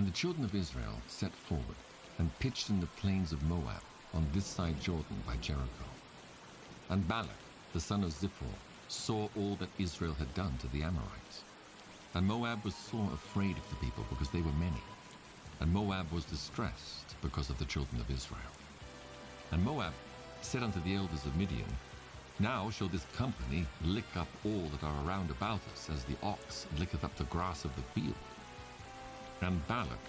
And the children of Israel set forward and pitched in the plains of Moab on this side Jordan by Jericho. And Balak, the son of Zippor, saw all that Israel had done to the Amorites. And Moab was sore afraid of the people because they were many. And Moab was distressed because of the children of Israel. And Moab said unto the elders of Midian, Now shall this company lick up all that are around about us, as the ox licketh up the grass of the field. And Balak,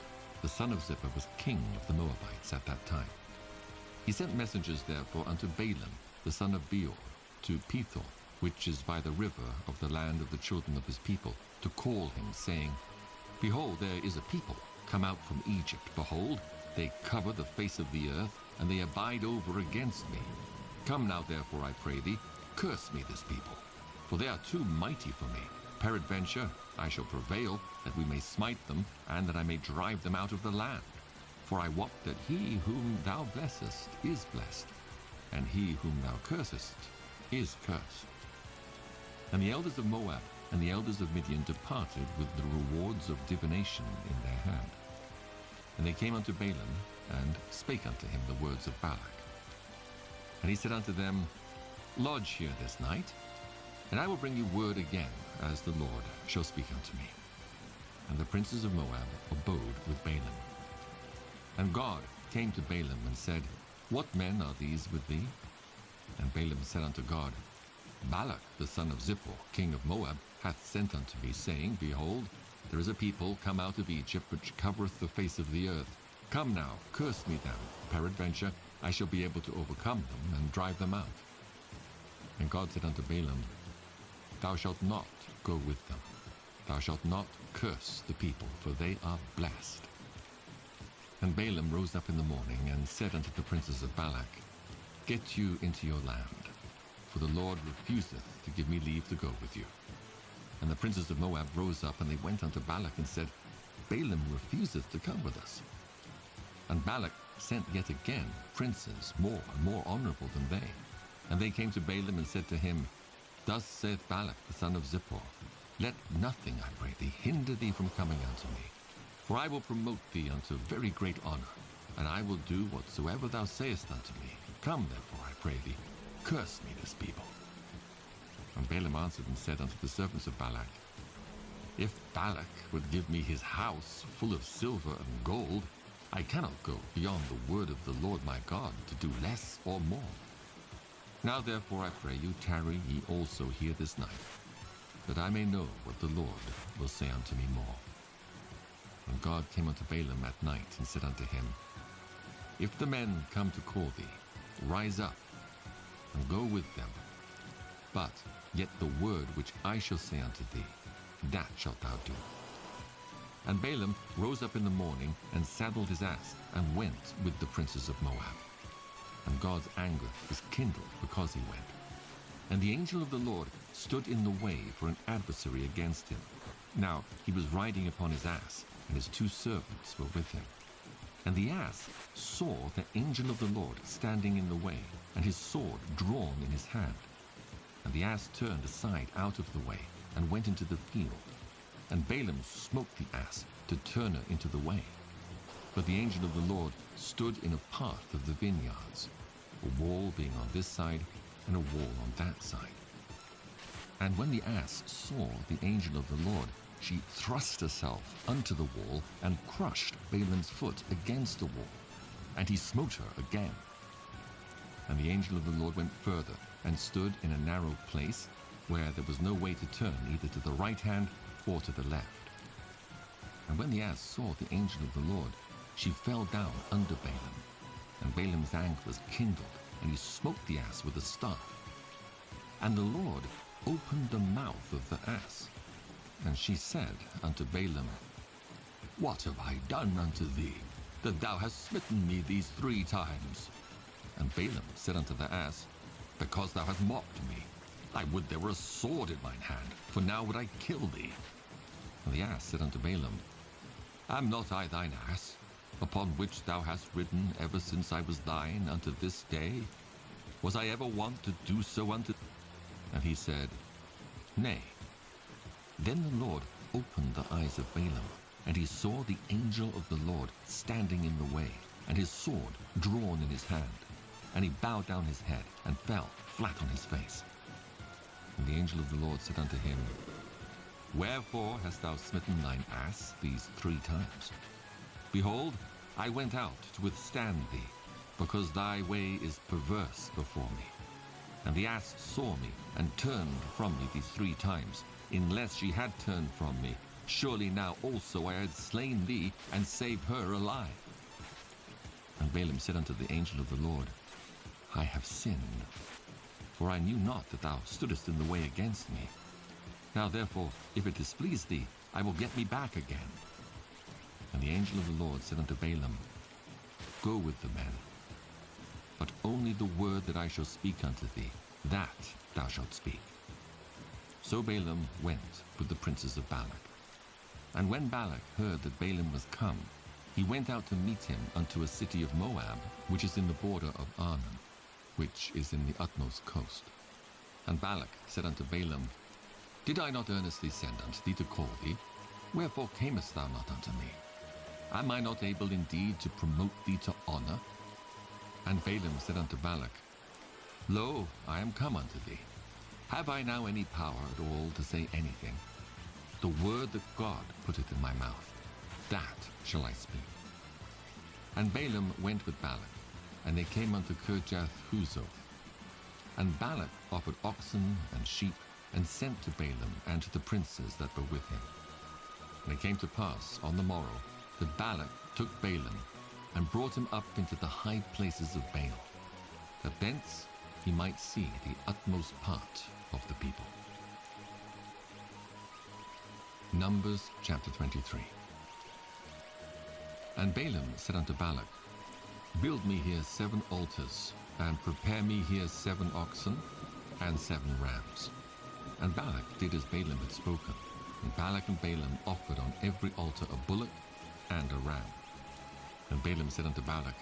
the son of Zippor, was king of the Moabites at that time. He sent messengers therefore unto Balaam, the son of Beor, to Pethor, which is by the river of the land of the children of his people, to call him, saying, Behold, there is a people come out from Egypt. Behold, they cover the face of the earth, and they abide over against me. Come now, therefore, I pray thee, curse me this people, for they are too mighty for me. Peradventure I shall prevail, that we may smite them, and that I may drive them out of the land. For I wot that he whom thou blessest is blessed, and he whom thou cursest is cursed. And the elders of Moab and the elders of Midian departed with the rewards of divination in their hand. And they came unto Balaam, and spake unto him the words of Balak. And he said unto them, Lodge here this night, and I will bring you word again, as the Lord shall speak unto me. And the princes of Moab abode with Balaam. And God came to Balaam and said, What men are these with thee? And Balaam said unto God, Balak the son of Zippor, king of Moab, hath sent unto me, saying, Behold, there is a people come out of Egypt, which covereth the face of the earth. Come now, curse me them. Peradventure I shall be able to overcome them, and drive them out. And God said unto Balaam, Thou shalt not go with them. Thou shalt not curse the people, for they are blessed. And Balaam rose up in the morning, and said unto the princes of Balak, Get you into your land, for the Lord refuseth to give me leave to go with you. And the princes of Moab rose up, and they went unto Balak, and said, Balaam refuseth to come with us. And Balak sent yet again princes more and more honorable than they. And they came to Balaam, and said to him, Thus saith Balak the son of Zippor, Let nothing, I pray thee, hinder thee from coming unto me. For I will promote thee unto very great honor, and I will do whatsoever thou sayest unto me. Come therefore, I pray thee, curse me this people. And Balaam answered and said unto the servants of Balak, If Balak would give me his house full of silver and gold, I cannot go beyond the word of the Lord my God to do less or more. Now therefore I pray you, tarry ye also here this night, that I may know what the Lord will say unto me more. And God came unto Balaam at night, and said unto him, If the men come to call thee, rise up, and go with them. But yet the word which I shall say unto thee, that shalt thou do. And Balaam rose up in the morning, and saddled his ass, and went with the princes of Moab. And God's anger was kindled because he went. And the angel of the Lord stood in the way for an adversary against him. Now he was riding upon his ass, and his 2 servants were with him. And the ass saw the angel of the Lord standing in the way, and his sword drawn in his hand. And the ass turned aside out of the way, and went into the field. And Balaam smote the ass to turn her into the way. But the angel of the Lord stood in a path of the vineyards, a wall being on this side, and a wall on that side. And when the ass saw the angel of the Lord, she thrust herself unto the wall, and crushed Balaam's foot against the wall, and he smote her again. And the angel of the Lord went further, and stood in a narrow place, where there was no way to turn either to the right hand or to the left. And when the ass saw the angel of the Lord, she fell down under Balaam. And Balaam's anger was kindled, and he smote the ass with a staff. And the Lord opened the mouth of the ass. And she said unto Balaam, What have I done unto thee, that thou hast smitten me these 3 times? And Balaam said unto the ass, Because thou hast mocked me. I would there were a sword in mine hand, for now would I kill thee. And the ass said unto Balaam, Am not I thine ass, upon which thou hast ridden ever since I was thine unto this day? Was I ever wont to do so unto thee? And he said, Nay. Then the Lord opened the eyes of Balaam, and he saw the angel of the Lord standing in the way, and his sword drawn in his hand. And he bowed down his head and fell flat on his face. And the angel of the Lord said unto him, Wherefore hast thou smitten thine ass these 3 times? Behold, I went out to withstand thee, because thy way is perverse before me. And the ass saw me, and turned from me these 3 times. Unless she had turned from me, surely now also I had slain thee, and saved her alive. And Balaam said unto the angel of the Lord, I have sinned, for I knew not that thou stoodest in the way against me. Now therefore, if it displease thee, I will get me back again. And the angel of the Lord said unto Balaam, Go with the men, but only the word that I shall speak unto thee, that thou shalt speak. So Balaam went with the princes of Balak. And when Balak heard that Balaam was come, he went out to meet him unto a city of Moab, which is in the border of Arnon, which is in the utmost coast. And Balak said unto Balaam, Did I not earnestly send unto thee to call thee? Wherefore camest thou not unto me? Am I not able indeed to promote thee to honor? And Balaam said unto Balak, Lo, I am come unto thee. Have I now any power at all to say anything? The word that God putteth in my mouth, that shall I speak. And Balaam went with Balak, and they came unto Kirjath-Huzoth. And Balak offered oxen and sheep, and sent to Balaam and to the princes that were with him. And it came to pass on the morrow that Balak took Balaam, and brought him up into the high places of Baal, that thence he might see the utmost part of the people. Numbers chapter 23. And Balaam said unto Balak, Build me here 7 altars, and prepare me here 7 oxen, and 7 rams. And Balak did as Balaam had spoken, and Balak and Balaam offered on every altar a bullock and a ram. And Balaam said unto Balak,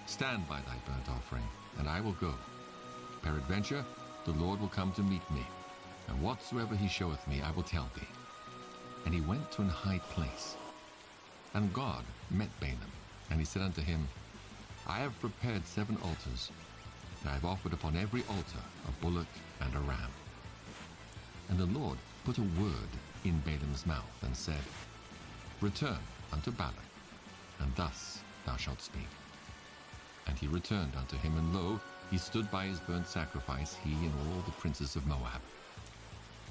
Stand by thy burnt offering, and I will go. Peradventure, the Lord will come to meet me, and whatsoever he showeth me I will tell thee. And he went to an high place. And God met Balaam, and he said unto him, I have prepared 7 altars, and I have offered upon every altar a bullock and a ram. And the Lord put a word in Balaam's mouth, and said, Return unto Balak, and thus thou shalt speak. And he returned unto him, and lo, he stood by his burnt sacrifice, he and all the princes of Moab.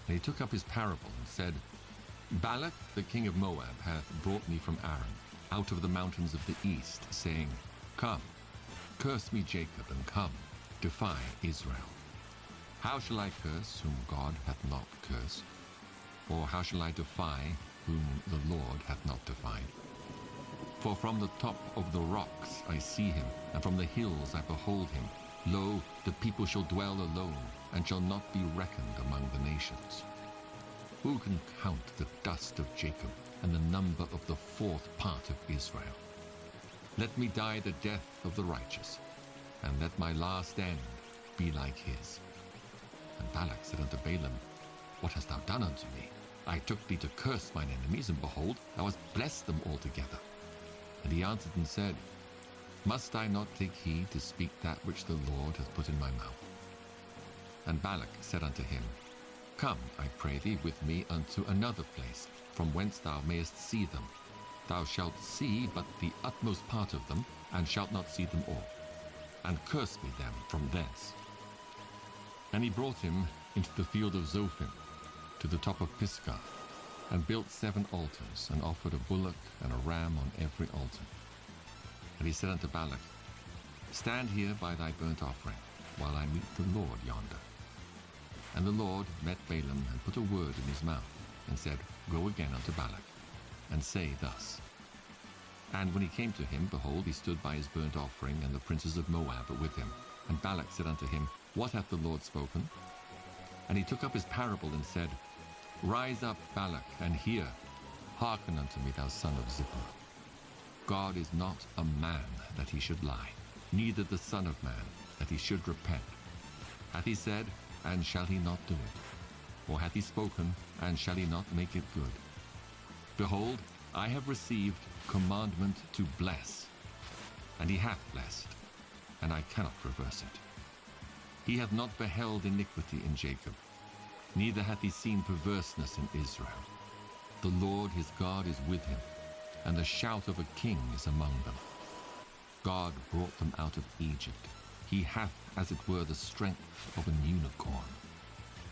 And he took up his parable, and said, Balak the king of Moab hath brought me from Aram, out of the mountains of the east, saying, Come, curse me Jacob, and come, defy Israel. How shall I curse whom God hath not cursed? Or how shall I defy whom the Lord hath not defied? For from the top of the rocks I see him, and from the hills I behold him. Lo, the people shall dwell alone, and shall not be reckoned among the nations. Who can count the dust of Jacob, and the number of the 4th part of Israel? Let me die the death of the righteous, and let my last end be like his. And Balak said unto Balaam, What hast thou done unto me? I took thee to curse mine enemies, and behold, thou hast blessed them altogether. And he answered and said, Must I not take heed to speak that which the Lord hath put in my mouth? And Balak said unto him, Come, I pray thee, with me unto another place, from whence thou mayest see them. Thou shalt see but the utmost part of them, and shalt not see them all. And curse me them from thence. And he brought him into the field of Zophim, to the top of Pisgah, and built 7 altars, and offered a bullock and a ram on every altar. And he said unto Balak, Stand here by thy burnt offering, while I meet the Lord yonder. And the Lord met Balaam, and put a word in his mouth, and said, Go again unto Balak, and say thus. And when he came to him, behold, he stood by his burnt offering, and the princes of Moab were with him. And Balak said unto him, What hath the Lord spoken? And he took up his parable, and said, Rise up, Balak, and hear. Hearken unto me, thou son of Zippor. God is not a man that he should lie, neither the Son of Man that he should repent. Hath he said, and shall he not do it? Or hath he spoken, and shall he not make it good? Behold, I have received commandment to bless, and he hath blessed, and I cannot reverse it. He hath not beheld iniquity in Jacob, neither hath he seen perverseness in Israel. The Lord his God is with him, and the shout of a king is among them. God brought them out of Egypt. He hath, as it were, the strength of an unicorn.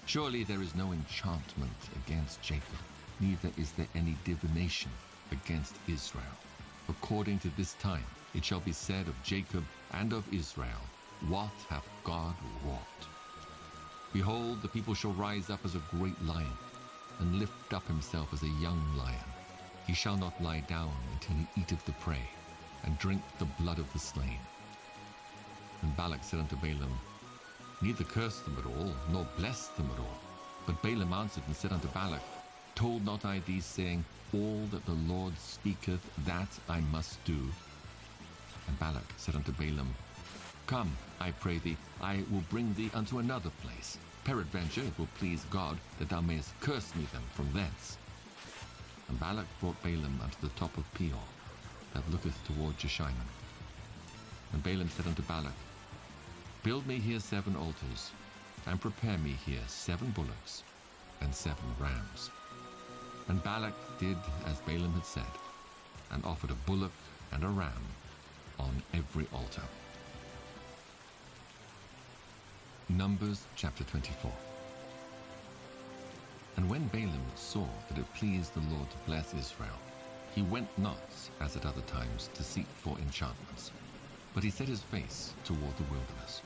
Surely there is no enchantment against Jacob, neither is there any divination against Israel. According to this time it shall be said of Jacob and of Israel, what hath God wrought? Behold, the people shall rise up as a great lion, and lift up himself as a young lion. He shall not lie down until he eateth the prey, and drink the blood of the slain. And Balak said unto Balaam, neither curse them at all, nor bless them at all. But Balaam answered and said unto Balak, told not I thee, saying, all that the Lord speaketh, that I must do? And Balak said unto Balaam, come, I pray thee, I will bring thee unto another place. Peradventure it will please God that thou mayest curse me them from thence. And Balak brought Balaam unto the top of Peor, that looketh toward Jeshimon. And Balaam said unto Balak, build me here 7 altars, and prepare me here 7 bullocks and 7 rams. And Balak did as Balaam had said, and offered a bullock and a ram on every altar. Numbers chapter 24. And when Balaam saw that it pleased the Lord to bless Israel, he went not, as at other times, to seek for enchantments, but he set his face toward the wilderness.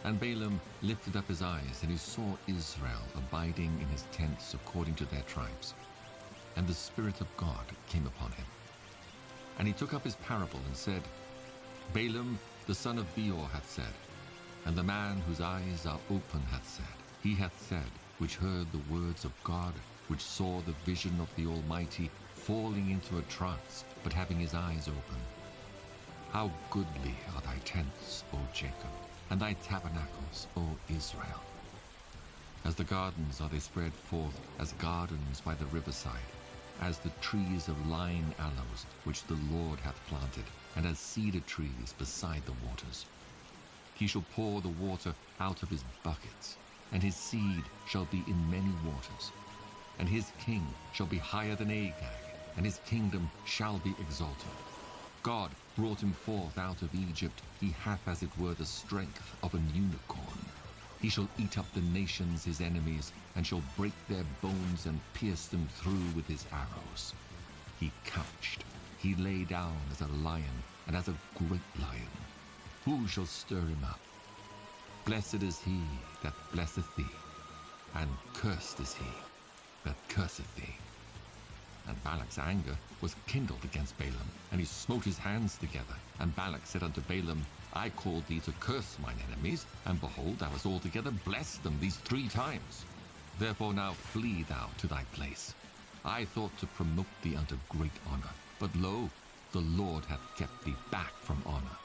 And Balaam lifted up his eyes, and he saw Israel abiding in his tents according to their tribes. And the Spirit of God came upon him. And he took up his parable and said, Balaam the son of Beor hath said, and the man whose eyes are open hath said, he hath said, which heard the words of God, which saw the vision of the Almighty, falling into a trance, but having his eyes open. How goodly are thy tents, O Jacob, and thy tabernacles, O Israel. As the gardens are they spread forth, as gardens by the riverside, as the trees of lign aloes, which the Lord hath planted, and as cedar trees beside the waters. He shall pour the water out of his buckets, and his seed shall be in many waters. And his king shall be higher than Agag, and his kingdom shall be exalted. God brought him forth out of Egypt. He hath as it were the strength of an unicorn. He shall eat up the nations his enemies, and shall break their bones and pierce them through with his arrows. He couched, he lay down as a lion, and as a great lion. Who shall stir him up? Blessed is he that blesseth thee, and cursed is he that curseth thee. And Balak's anger was kindled against Balaam, and he smote his hands together. And Balak said unto Balaam, I called thee to curse mine enemies, and behold, thou hast altogether blessed them these 3 times. Therefore now flee thou to thy place. I thought to promote thee unto great honor, but lo, the Lord hath kept thee back from honor.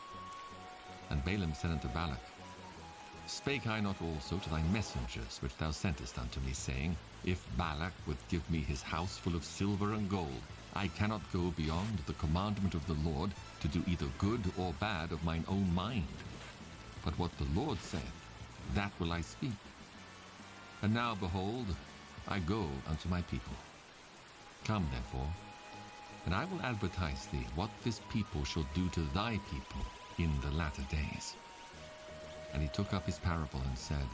And Balaam said unto Balak, Spake I not also to thy messengers which thou sentest unto me, saying, If Balak would give me his house full of silver and gold, I cannot go beyond the commandment of the Lord to do either good or bad of mine own mind. But what the Lord saith, that will I speak. And now, behold, I go unto my people. Come, therefore, and I will advertise thee what this people shall do to thy people in the latter days. And he took up his parable and said,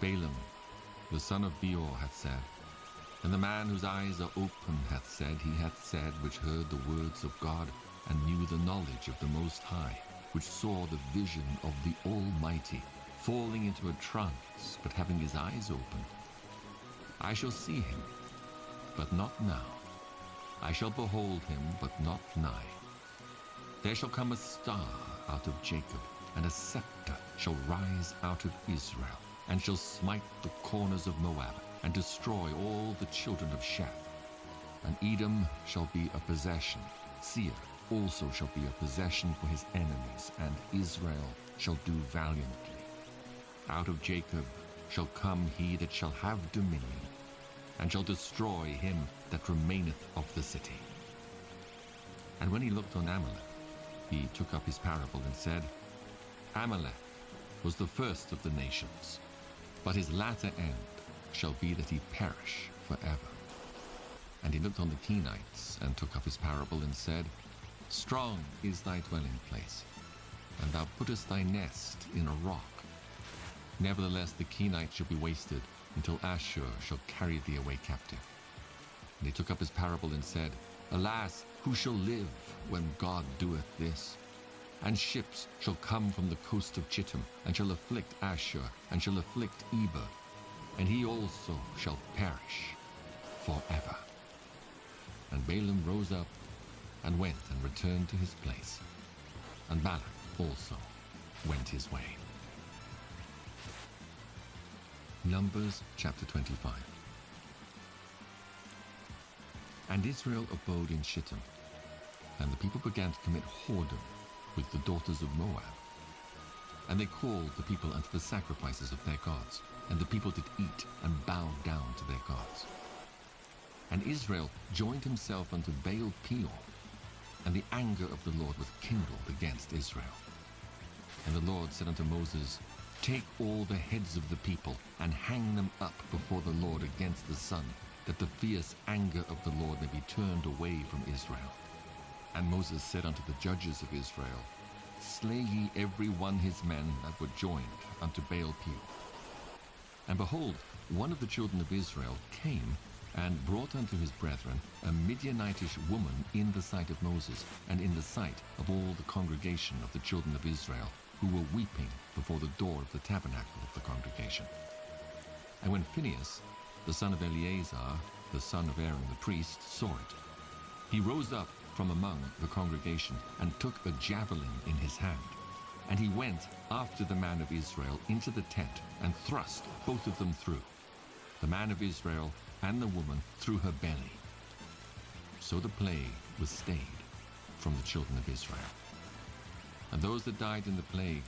Balaam, the son of Beor, hath said, and the man whose eyes are open hath said, he hath said, which heard the words of God, and knew the knowledge of the Most High, which saw the vision of the Almighty, falling into a trance, but having his eyes open. I shall see him, but not now. I shall behold him, but not nigh. There shall come a star out of Jacob, and a scepter shall rise out of Israel, and shall smite the corners of Moab, and destroy all the children of Sheth. And Edom shall be a possession, Seir also shall be a possession for his enemies, and Israel shall do valiantly. Out of Jacob shall come he that shall have dominion, and shall destroy him that remaineth of the city. And when he looked on Amalek, he took up his parable and said, Amalek was the first of the nations, but his latter end shall be that he perish forever. And he looked on the Kenites, and took up his parable and said, Strong is thy dwelling place, and thou puttest thy nest in a rock. Nevertheless the Kenites shall be wasted, until Ashur shall carry thee away captive. And he took up his parable and said, Alas, who shall live when God doeth this? And ships shall come from the coast of Chittim, and shall afflict Ashur, and shall afflict Eber, and he also shall perish forever. And Balaam rose up, and went and returned to his place, and Balak also went his way. Numbers chapter 25. And Israel abode in Shittim, and the people began to commit whoredom with the daughters of Moab. And they called the people unto the sacrifices of their gods, and the people did eat and bow down to their gods. And Israel joined himself unto Baal Peor, and the anger of the Lord was kindled against Israel. And the Lord said unto Moses, Take all the heads of the people, and hang them up before the Lord against the sun, that the fierce anger of the Lord may be turned away from Israel. And Moses said unto the judges of Israel, Slay ye every one his men that were joined unto Baal Peor. And behold, one of the children of Israel came and brought unto his brethren a Midianitish woman in the sight of Moses, and in the sight of all the congregation of the children of Israel, who were weeping before the door of the tabernacle of the congregation. And when Phinehas, the son of Eleazar, the son of Aaron the priest, saw it, he rose up from among the congregation, and took a javelin in his hand. And he went after the man of Israel into the tent, and thrust both of them through, the man of Israel and the woman through her belly. So the plague was stayed from the children of Israel. And those that died in the plague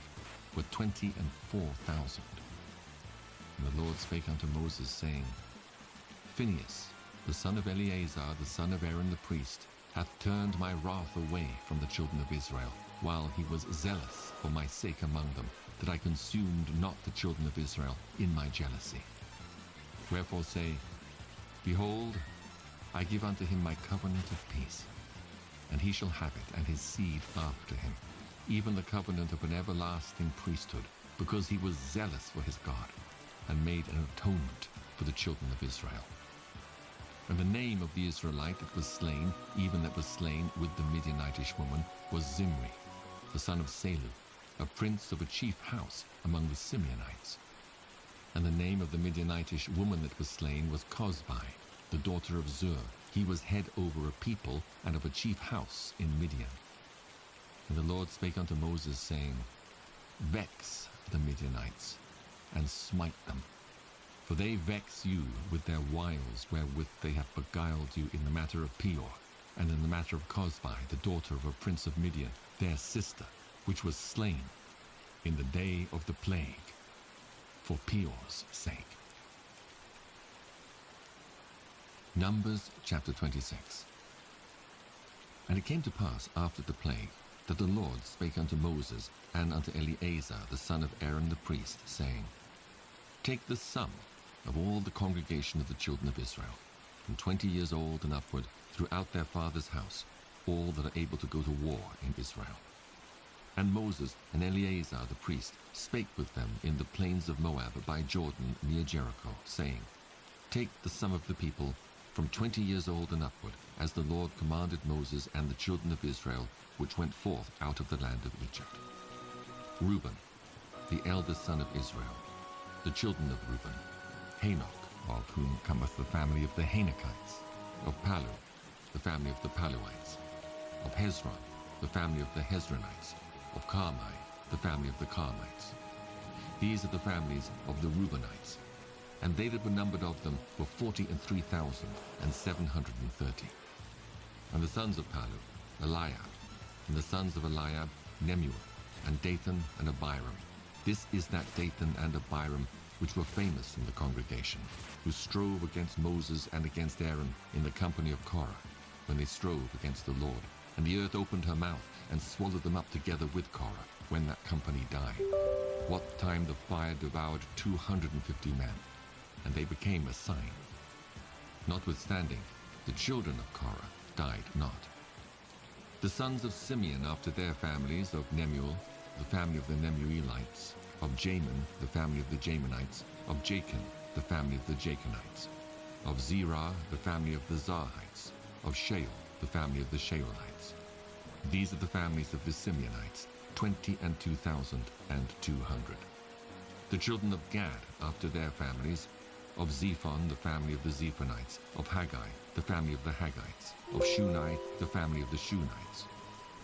were 24,000. And the Lord spake unto Moses, saying, Phinehas, the son of Eleazar, the son of Aaron the priest, hath turned my wrath away from the children of Israel, while he was zealous for my sake among them, that I consumed not the children of Israel in my jealousy. Wherefore say, Behold, I give unto him my covenant of peace, and he shall have it, and his seed after him, even the covenant of an everlasting priesthood, because he was zealous for his God, and made an atonement for the children of Israel. And the name of the Israelite that was slain, even that was slain with the Midianitish woman, was Zimri, the son of Salu, a prince of a chief house among the Simeonites. And the name of the Midianitish woman that was slain was Cozbi, the daughter of Zur. He was head over a people and of a chief house in Midian. And the Lord spake unto Moses, saying, Vex the Midianites, and smite them. For they vex you with their wiles wherewith they have beguiled you in the matter of Peor, and in the matter of Cozbi, the daughter of a prince of Midian, their sister, which was slain in the day of the plague, for Peor's sake. Numbers chapter 26. And it came to pass after the plague, that the Lord spake unto Moses and unto Eleazar the son of Aaron the priest, saying, Take the sum of all the congregation of the children of Israel, from 20 years old and upward, throughout their father's house, all that are able to go to war in Israel. And Moses and Eleazar the priest spake with them in the plains of Moab by Jordan near Jericho, saying, Take the sum of the people from 20 years old and upward, as the Lord commanded Moses and the children of Israel, which went forth out of the land of Egypt. Reuben, the eldest son of Israel, the children of Reuben, Hanok, of whom cometh the family of the Hanokites, of Palu, the family of the Paluites, of Hezron, the family of the Hezronites, of Carmi, the family of the Carmites. These are the families of the Reubenites, and they that were numbered of them were 43,730. And the sons of Palu, Eliab, and the sons of Eliab, Nemuel, and Dathan, and Abiram. This is that Dathan and Abiram which were famous in the congregation, who strove against Moses and against Aaron in the company of Korah, when they strove against the Lord. And the earth opened her mouth and swallowed them up together with Korah, when that company died. What time the fire devoured 250 men, and they became a sign. Notwithstanding, the children of Korah died not. The sons of Simeon after their families, of Nemuel, the family of the Nemuelites, of Jamin, the family of the Jaminites, of Jachin, the family of the Jachinites, of Zerah, the family of the Zarhites, of Shael, the family of the Shaelites. These are the families of the Simeonites, 22,200. The children of Gad after their families, of Zephon, the family of the Zephonites, of Haggai, the family of the Haggites, of Shunai, the family of the Shunites,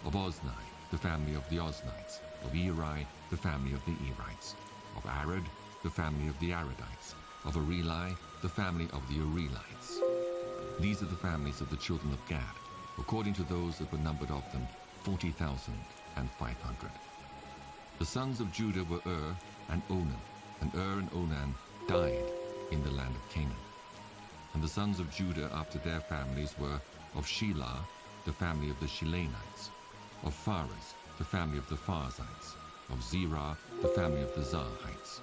of Ozni, the family of the Oznites, of Eri, the family of the Erites, of Arad, the family of the Aradites, of Areli, the family of the Arelites. These are the families of the children of Gad, according to those that were numbered of them, 40,500. The sons of Judah were and Onan, and and Onan died in the land of Canaan. And the sons of Judah after their families were of Shelah, the family of the Shilanites, of Pharez, the family of the Pharzites, of Zerah, the family of the Zarhites.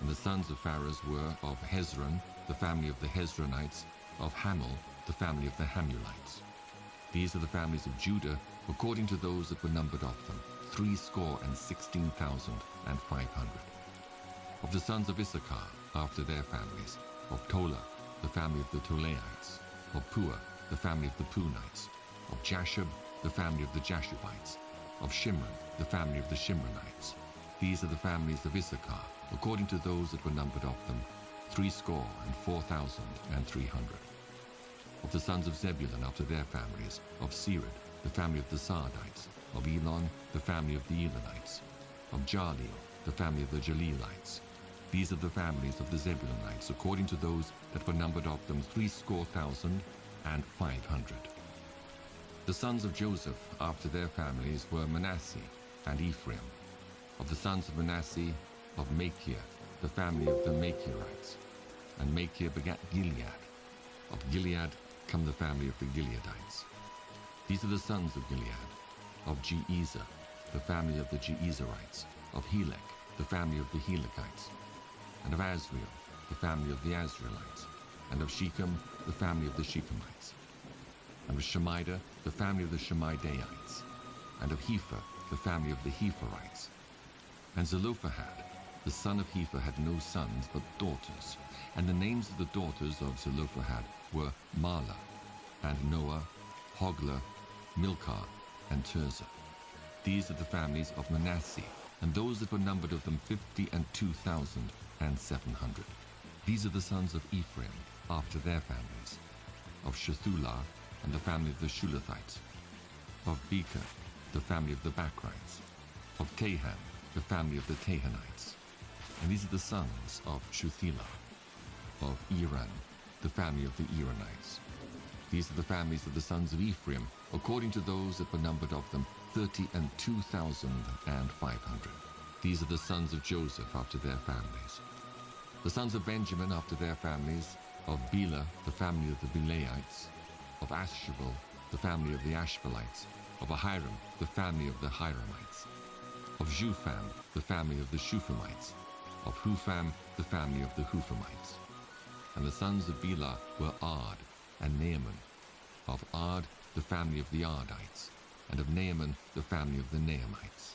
And the sons of Pharez were of Hezron, the family of the Hezronites, of Hamul, the family of the Hamulites. These are the families of Judah, according to those that were numbered of them, 316,500. Of the sons of Issachar, after their families, of Tola, the family of the Tolaites, of Puah, the family of the Punites, of Jashub, the family of the Jashubites, of Shimron, the family of the Shimronites. These are the families of Issachar, according to those that were numbered of them, 304,300. Of the sons of Zebulun after their families, of Sered, the family of the Sardites, of Elon, the family of the Elonites, of Jaleel, the family of the Jaleelites. These are the families of the Zebulunites, according to those that were numbered of them, 300,500. The sons of Joseph after their families were Manasseh and Ephraim. Of the sons of Manasseh, of Machir, the family of the Machirites. And Machir begat Gilead. Of Gilead come the family of the Gileadites. These are the sons of Gilead. Of Jeezer, the family of the Jeezerites. Of Helek, the family of the Helekites. And of Azriel, the family of the Azrielites. And of Shechem, the family of the Shechemites. And of Shemida, the family of the Shemidaites. And of Hepher, the family of the Hepherites. And Zelophehad, the son of Hepher, had no sons but daughters. And the names of the daughters of Zelophehad were Mahlah, and Noah, Hoglah, Milcah, and Tirzah. These are the families of Manasseh, and those that were numbered of them 52,700. These are the sons of Ephraim after their families, of Shethulah, and the family of the Shulathites, of Becher, the family of the Bachrites, of Tahan, the family of the Tahanites. And these are the sons of Shuthelah, of Iran, the family of the Iranites. These are the families of the sons of Ephraim, according to those that were numbered of them, 32,500. These are the sons of Joseph after their families. The sons of Benjamin after their families, of Bela, the family of the Belaites, of Ashbel, the family of the Ashbelites, of Ahiram, the family of the Hiramites, of Shufam, the family of the Shufamites, of Hufam, the family of the Hufamites. And the sons of Bela were Ard and Naaman, of Ard, the family of the Ardites, and of Naaman, the family of the Naamites.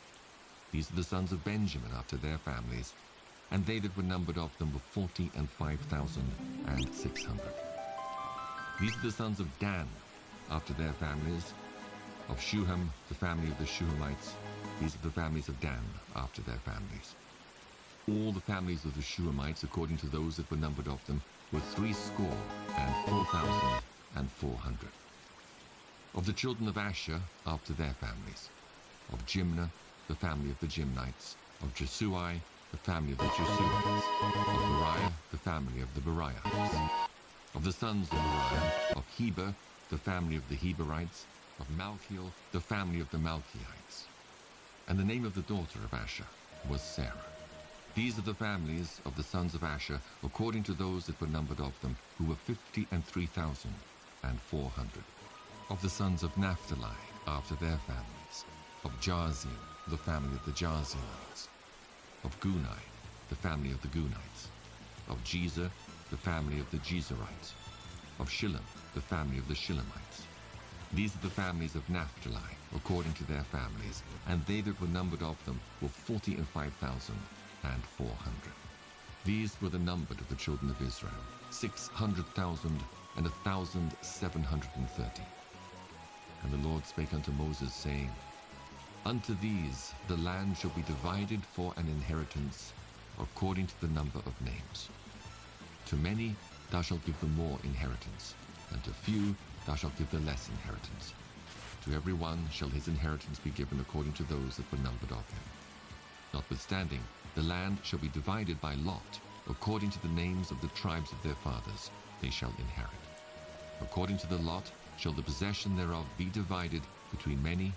These are the sons of Benjamin after their families, and they that were numbered of them were 45,600. These are the sons of Dan after their families, of Shuham, the family of the Shuhamites. These are the families of Dan after their families. All the families of the Shuhamites, according to those that were numbered of them, were 304,400. Of the children of Asher after their families, of Jimnah, the family of the Jimnites, of Jesui, the family of the Jesuites, of Beriah, the family of the Beriahites. Of the sons of Beriah, of Heber, the family of the Heberites, of Malchiel, the family of the Malchiites. And the name of the daughter of Asher was Sarah. These are the families of the sons of Asher, according to those that were numbered of them, who were 53,400. Of the sons of Naphtali, after their families, of Jarzim, the family of the Jarzimites, of Gunai, the family of the Gunites, of Jezer, the family of the Jezerites, of Shillem, the family of the Shillemites. These are the families of Naphtali, according to their families, and they that were numbered of them were 45,400. These were the numbered of the children of Israel, 600,10730. And the Lord spake unto Moses, saying, Unto these the land shall be divided for an inheritance, according to the number of names. To many thou shalt give the more inheritance, and to few thou shalt give the less inheritance. To every one shall his inheritance be given according to those that were numbered of him. Notwithstanding, the land shall be divided by lot, according to the names of the tribes of their fathers, they shall inherit. According to the lot shall the possession thereof be divided between many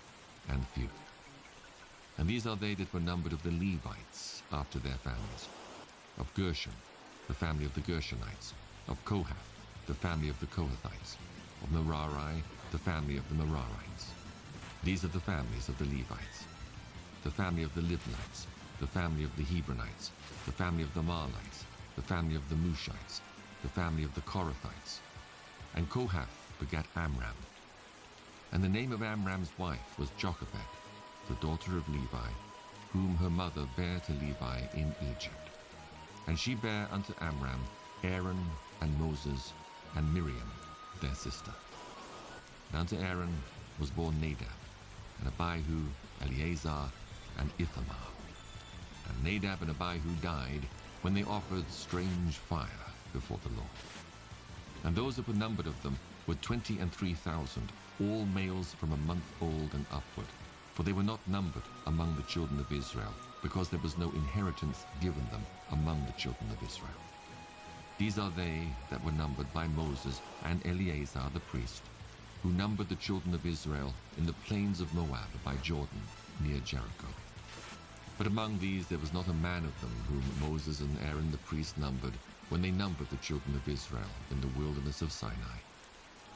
and few. And these are they that were numbered of the Levites after their families. Of Gershon, the family of the Gershonites. Of Kohath, the family of the Kohathites. Of Merari, the family of the Merarites. These are the families of the Levites. The family of the Libnites, the family of the Hebronites, the family of the Marlites, the family of the Mushites, the family of the Korathites. And Kohath begat Amram. And the name of Amram's wife was Jochebed, the daughter of Levi, whom her mother bare to Levi in Egypt. And she bare unto Amram Aaron and Moses and Miriam, their sister. And unto Aaron was born Nadab, and Abihu, Eleazar, and Ithamar. And Nadab and Abihu died when they offered strange fire before the Lord. And those that were numbered of them were 23,000, all males from a month old and upward. For they were not numbered among the children of Israel, because there was no inheritance given them among the children of Israel. These are they that were numbered by Moses and Eleazar the priest, who numbered the children of Israel in the plains of Moab by Jordan, near Jericho. But among these there was not a man of them whom Moses and Aaron the priest numbered, when they numbered the children of Israel in the wilderness of Sinai.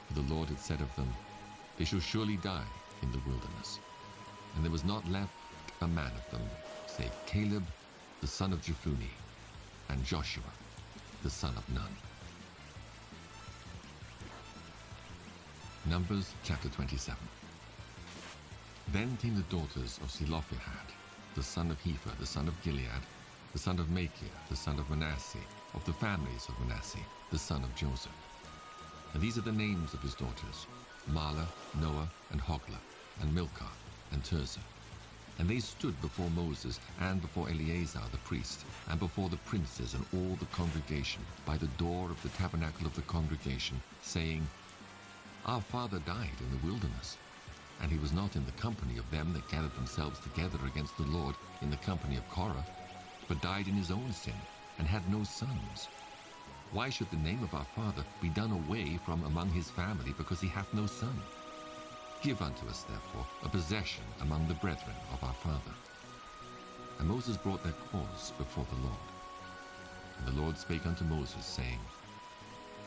For the Lord had said of them, They shall surely die in the wilderness. And there was not left a man of them, save Caleb the son of Jephunneh, and Joshua the son of Nun. Numbers chapter 27. Then came the daughters of Zelophehad, the son of Hepher, the son of Gilead, the son of Machir, the son of Manasseh, of the families of Manasseh, the son of Joseph. And these are the names of his daughters, Mahlah, Noah, and Hoglah, and Milcah, and Tirzah. And they stood before Moses and before Eleazar the priest, and before the princes and all the congregation, by the door of the tabernacle of the congregation, saying, Our father died in the wilderness, and he was not in the company of them that gathered themselves together against the Lord in the company of Korah, but died in his own sin, and had no sons. Why should the name of our father be done away from among his family, because he hath no son? Give unto us, therefore, a possession among the brethren of our father. And Moses brought their cause before the Lord. And the Lord spake unto Moses, saying,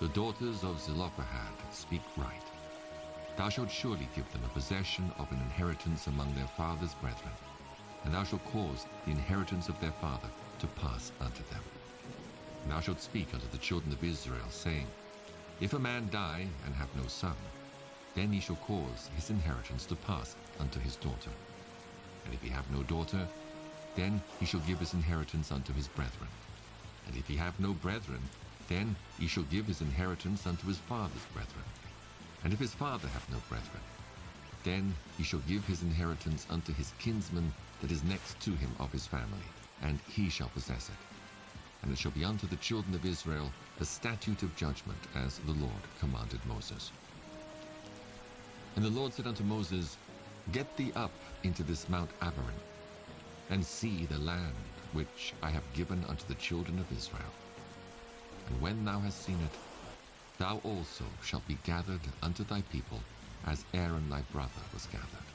The daughters of Zelophehad speak right. Thou shalt surely give them a possession of an inheritance among their father's brethren, and thou shalt cause the inheritance of their father to pass unto them. And thou shalt speak unto the children of Israel, saying, If a man die and have no son, then he shall cause his inheritance to pass unto his daughter. And if he have no daughter, then he shall give his inheritance unto his brethren. And if he have no brethren, then he shall give his inheritance unto his father's brethren. And if his father have no brethren, then he shall give his inheritance unto his kinsman that is next to him of his family, and he shall possess it. And it shall be unto the children of Israel a statute of judgment, as the Lord commanded Moses. And the Lord said unto Moses, Get thee up into this Mount Abarim, and see the land which I have given unto the children of Israel. And when thou hast seen it, thou also shalt be gathered unto thy people, as Aaron thy brother was gathered.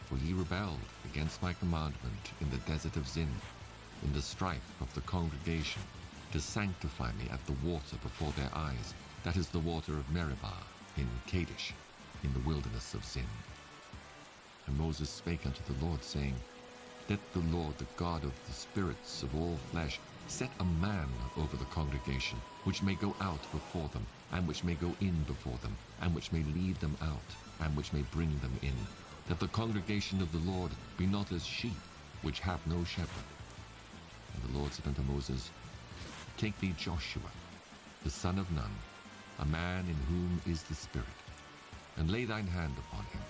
For ye rebelled against my commandment in the desert of Zin, in the strife of the congregation, to sanctify me at the water before their eyes, that is the water of Meribah in Kadesh, in the wilderness of Zin. And Moses spake unto the Lord, saying, Let the Lord, the God of the spirits of all flesh, set a man over the congregation, which may go out before them, and which may go in before them, and which may lead them out, and which may bring them in, that the congregation of the Lord be not as sheep, which have no shepherd. And the Lord said unto Moses, Take thee Joshua, the son of Nun, a man in whom is the Spirit, and lay thine hand upon him,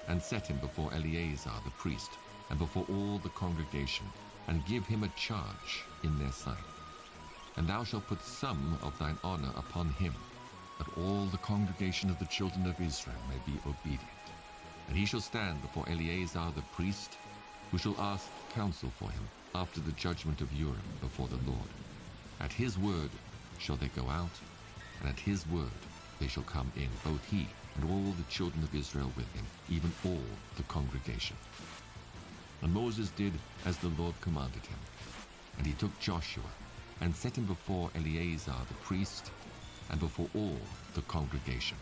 and set him before Eleazar the priest, and before all the congregation, and give him a charge in their sight. And thou shalt put some of thine honor upon him, that all the congregation of the children of Israel may be obedient. And he shall stand before Eleazar the priest, who shall ask counsel for him after the judgment of Urim before the Lord. At his word shall they go out, and at his word they shall come in, both he and all the children of Israel with him, even all the congregation. And Moses did as the Lord commanded him. And he took Joshua, and set him before Eleazar the priest, and before all the congregation.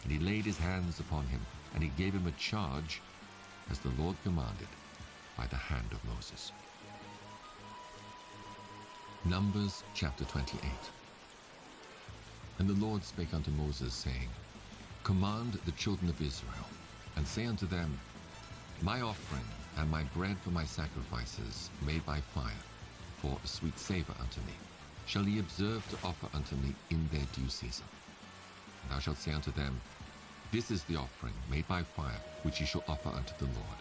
And he laid his hands upon him, and he gave him a charge, as the Lord commanded, by the hand of Moses. Numbers chapter 28. And the Lord spake unto Moses, saying, Command the children of Israel, and say unto them, My offering and my bread for my sacrifices made by fire, for a sweet savour unto me, shall ye observe to offer unto me in their due season. And thou shalt say unto them, This is the offering made by fire, which ye shall offer unto the Lord.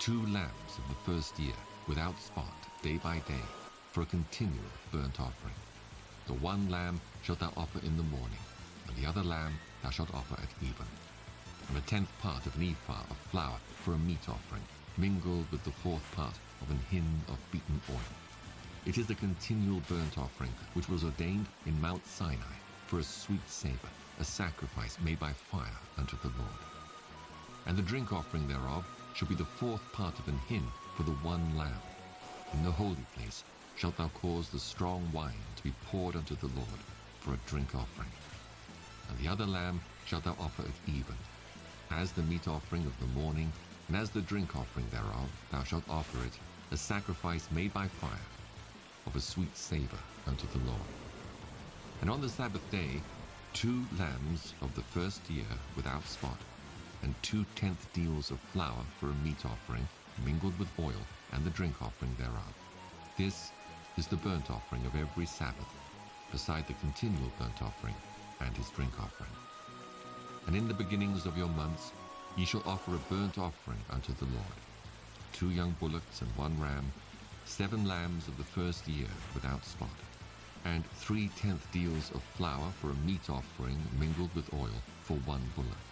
2 lambs of the first year, without spot, day by day, for a continual burnt offering. The 1 lamb shalt thou offer in the morning, and the other lamb thou shalt offer at even. And a 10th part of an ephah of flour for a meat offering, mingled with the 4th part of an hin of beaten oil. It is a continual burnt offering, which was ordained in Mount Sinai for a sweet savour, a sacrifice made by fire unto the Lord. And the drink offering thereof shall be the 4th part of an hin for the 1 lamb. In the holy place shalt thou cause the strong wine to be poured unto the Lord for a drink offering. And the other lamb shalt thou offer at even, as the meat offering of the morning, and as the drink offering thereof thou shalt offer it, a sacrifice made by fire, of a sweet savour unto the Lord. And on the Sabbath day 2 lambs of the first year without spot, and 2/10 deals of flour for a meat offering, mingled with oil, and the drink offering thereof. This is the burnt offering of every Sabbath, beside the continual burnt offering and his drink offering. And in the beginnings of your months ye shall offer a burnt offering unto the Lord, 2 young bullocks and 1 ram, 7 lambs of the first year without spot, and 3/10 deals of flour for a meat offering mingled with oil for 1 bullock,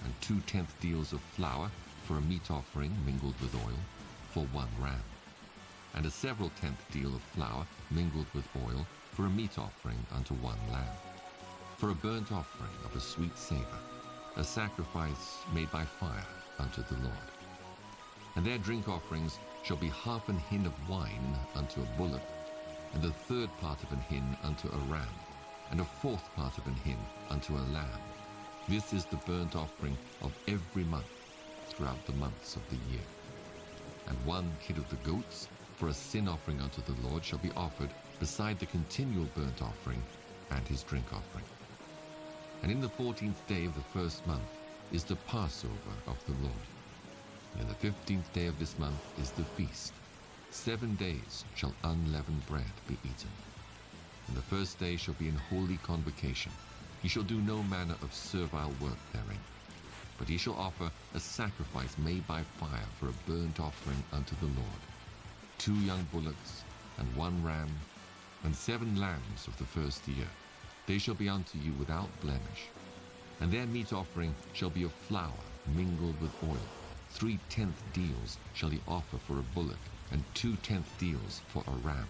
and 2/10 deals of flour for a meat offering mingled with oil for 1 ram, and a several 10th deal of flour mingled with oil for a meat offering unto 1 lamb, for a burnt offering of a sweet savour, a sacrifice made by fire unto the Lord. And their drink offerings shall be 1/2 an hin of wine unto a bullock, and the 3rd part of an hin unto a ram, and a 4th part of an hin unto a lamb. This is the burnt offering of every month throughout the months of the year. And 1 kid of the goats for a sin offering unto the Lord shall be offered beside the continual burnt offering and his drink offering. And in the 14th day of the first month is the Passover of the Lord. And in the 15th day of this month is the feast. 7 days shall unleavened bread be eaten. And the first day shall be in holy convocation. Ye shall do no manner of servile work therein, but ye shall offer a sacrifice made by fire for a burnt offering unto the Lord, 2 young bullocks and 1 ram, and 7 lambs of the first year. They shall be unto you without blemish. And their meat offering shall be of flour mingled with oil. 3/10 deals shall ye offer for a bullock, and 2/10 deals for a ram.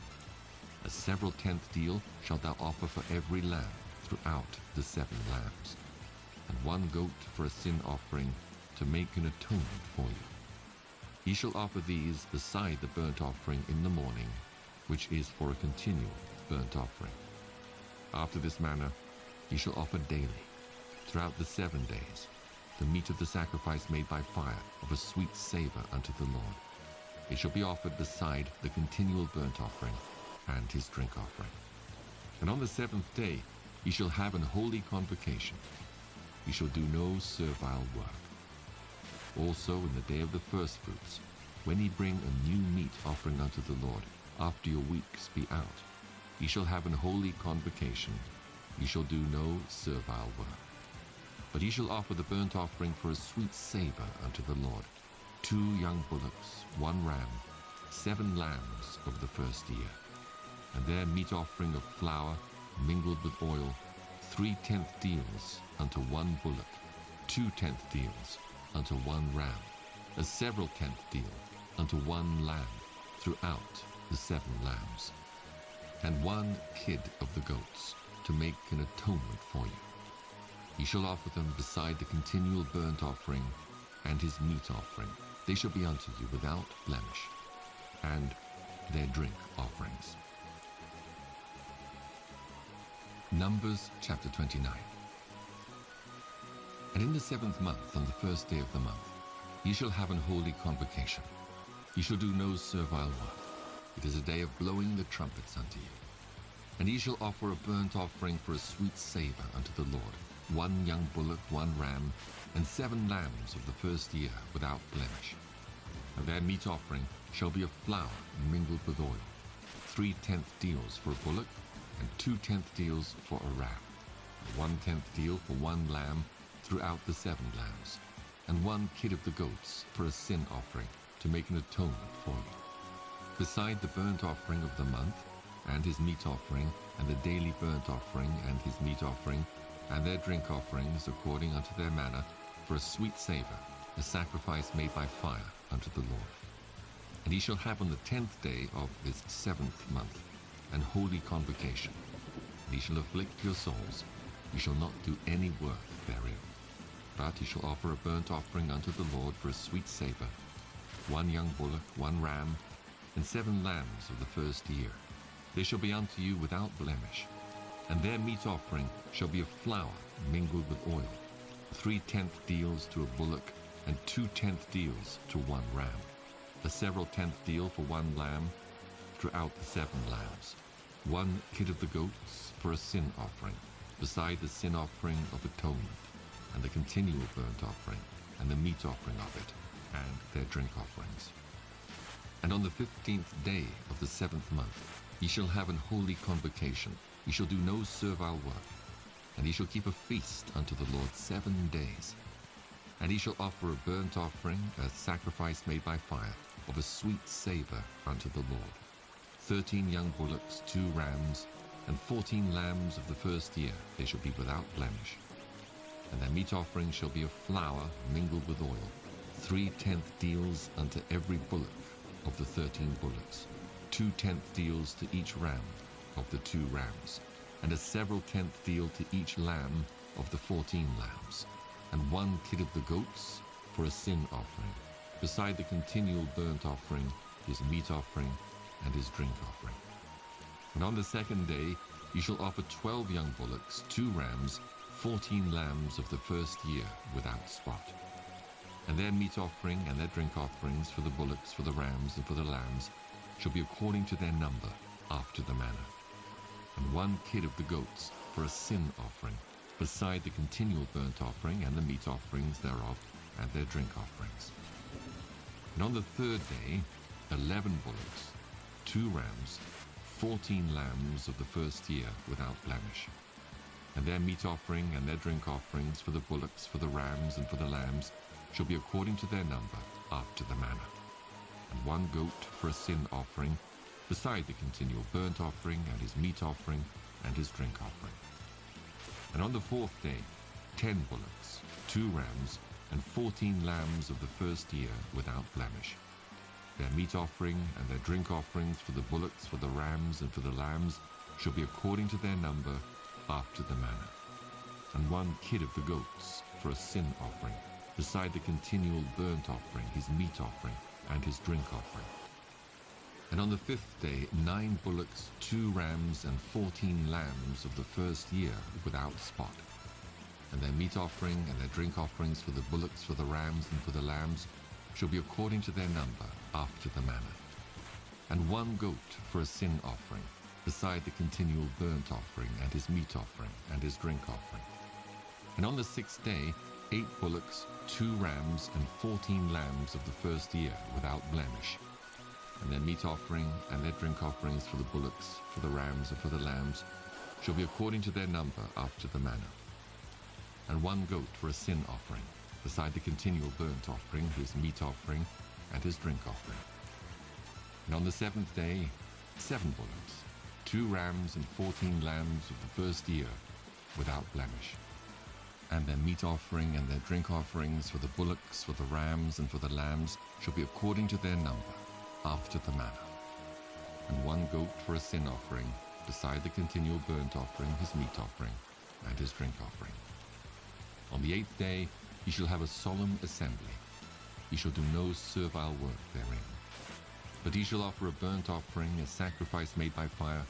A several 10th deal shalt thou offer for every lamb throughout the 7 lambs, and 1 goat for a sin offering to make an atonement for you. He shall offer these beside the burnt offering in the morning, which is for a continual burnt offering. After this manner he shall offer daily, throughout the 7 days, the meat of the sacrifice made by fire of a sweet savour unto the Lord. It shall be offered beside the continual burnt offering and his drink offering. And on the 7th day he shall have an holy convocation. He shall do no servile work. Also in the day of the firstfruits, when ye bring a new meat offering unto the Lord, after your weeks be out, ye shall have an holy convocation. Ye shall do no servile work. But ye shall offer the burnt offering for a sweet savour unto the Lord, 2 young bullocks, 1 ram, 7 lambs of the first year, and their meat offering of flour mingled with oil, 3/10 deals unto 1 bullock, 2/10 deals unto 1 ram, a several 10th deal unto 1 lamb throughout the 7 lambs, and 1 kid of the goats to make an atonement for you. Ye shall offer them beside the continual burnt offering and his meat offering. They shall be unto you without blemish, and their drink offerings. Numbers chapter 29. And in the 7th month, on the 1st day of the month, ye shall have an holy convocation. Ye shall do no servile work. It is a day of blowing the trumpets unto you. And ye shall offer a burnt offering for a sweet savour unto the Lord, 1 young bullock, 1 ram, and 7 lambs of the first year without blemish. And their meat offering shall be of flour mingled with oil, 3/10 deals for a bullock, and 2/10 deals for a ram, 1/10 deal for 1 lamb throughout the 7 lambs, and 1 kid of the goats for a sin offering to make an atonement for you. Beside the burnt offering of the month, and his meat offering, and the daily burnt offering, and his meat offering, and their drink offerings according unto their manner, for a sweet savour, a sacrifice made by fire unto the Lord. And ye shall have on the 10th day of this 7th month an holy convocation. And ye shall afflict your souls. Ye shall not do any work therein. But ye shall offer a burnt offering unto the Lord for a sweet savour, 1 young bullock, 1 ram, and 7 lambs of the first year. They shall be unto you without blemish. And their meat offering shall be of flour mingled with oil, 3/10 deals to a bullock, and 2/10 deals to 1 ram, a several 10th deal for 1 lamb throughout the 7 lambs, 1 kid of the goats for a sin offering, beside the sin offering of atonement, and the continual burnt offering, and the meat offering of it, and their drink offerings. And on the 15th day of the 7th month ye shall have an holy convocation. Ye shall do no servile work, and ye shall keep a feast unto the Lord 7 days. And ye shall offer a burnt offering, a sacrifice made by fire, of a sweet savour unto the Lord, 13 young bullocks, 2 rams, and 14 lambs of the first year. They shall be without blemish. And their meat offering shall be of flour mingled with oil, 3/10 deals unto every bullock of the 13 bullocks, 2/10 deals to each ram of the 2 rams, and a several 10th deal to each lamb of the 14 lambs, and 1 kid of the goats for a sin offering, beside the continual burnt offering, his meat offering, and his drink offering. And on the 2nd day ye shall offer 12 young bullocks, 2 rams, 14 lambs of the first year without spot. And their meat offering and their drink offerings for the bullocks, for the rams, and for the lambs shall be according to their number, after the manner. And 1 kid of the goats for a sin offering, beside the continual burnt offering and the meat offerings thereof, and their drink offerings. And on the 3rd day 11 bullocks, 2 rams, 14 lambs of the first year without blemish. And their meat offering and their drink offerings for the bullocks, for the rams, and for the lambs shall be according to their number, after the manner. And 1 goat for a sin offering, beside the continual burnt offering, and his meat offering, and his drink offering. And on the 4th day 10 bullocks, 2 rams, and 14 lambs of the first year without blemish. Their meat offering and their drink offerings for the bullocks, for the rams, and for the lambs shall be according to their number, after the manner. And 1 kid of the goats for a sin offering, beside the continual burnt offering, his meat offering, and his drink offering. And on the 5th day, 9 bullocks, 2 rams, and 14 lambs of the first year without spot. And their meat offering and their drink offerings for the bullocks, for the rams, and for the lambs shall be according to their number, after the manner. And 1 goat for a sin offering, beside the continual burnt offering, and his meat offering, and his drink offering. And on the 6th day, 8 bullocks, 2 rams, and 14 lambs of the first year without blemish. And their meat offering and their drink offerings for the bullocks, for the rams, and for the lambs shall be according to their number, after the manner. And 1 goat for a sin offering, beside the continual burnt offering, his meat offering, and his drink offering. And on the 7th day, 7 bullocks, 2 rams, and 14 lambs of the first year without blemish. And their meat offering and their drink offerings for the bullocks, for the rams, and for the lambs shall be according to their number, after the manner. And 1 goat for a sin offering, beside the continual burnt offering, his meat offering, and his drink offering. On the 8th day he shall have a solemn assembly. He shall do no servile work therein. But he shall offer a burnt offering, a sacrifice made by fire,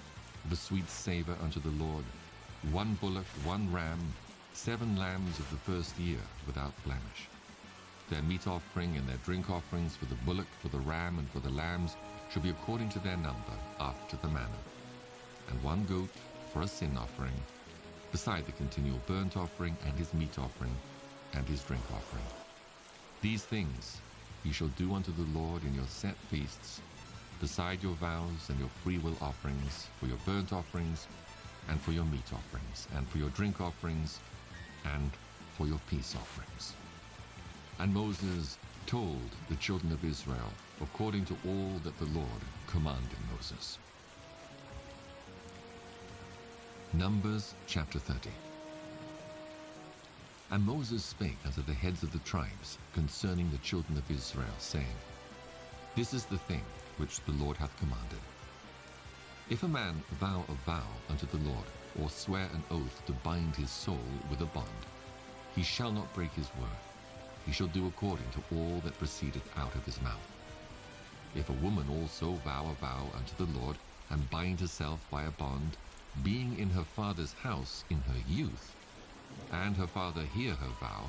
of a sweet savour unto the Lord, 1 bullock, 1 ram, 7 lambs of the first year without blemish. Their meat offering and their drink offerings for the bullock, for the ram, and for the lambs shall be according to their number, after the manner. And 1 goat for a sin offering, beside the continual burnt offering, and his meat offering, and his drink offering. These things ye shall do unto the Lord in your set feasts, beside your vows and your freewill offerings, for your burnt offerings, and for your meat offerings, and for your drink offerings, and for your peace offerings. And Moses told the children of Israel according to all that the Lord commanded Moses. Numbers chapter 30. And Moses spake unto the heads of the tribes concerning the children of Israel, saying, This is the thing which the Lord hath commanded. If a man vow a vow unto the Lord, or swear an oath to bind his soul with a bond, he shall not break his word. He shall do according to all that proceedeth out of his mouth. If a woman also vow a vow unto the Lord, and bind herself by a bond, being in her father's house in her youth, and her father hear her vow,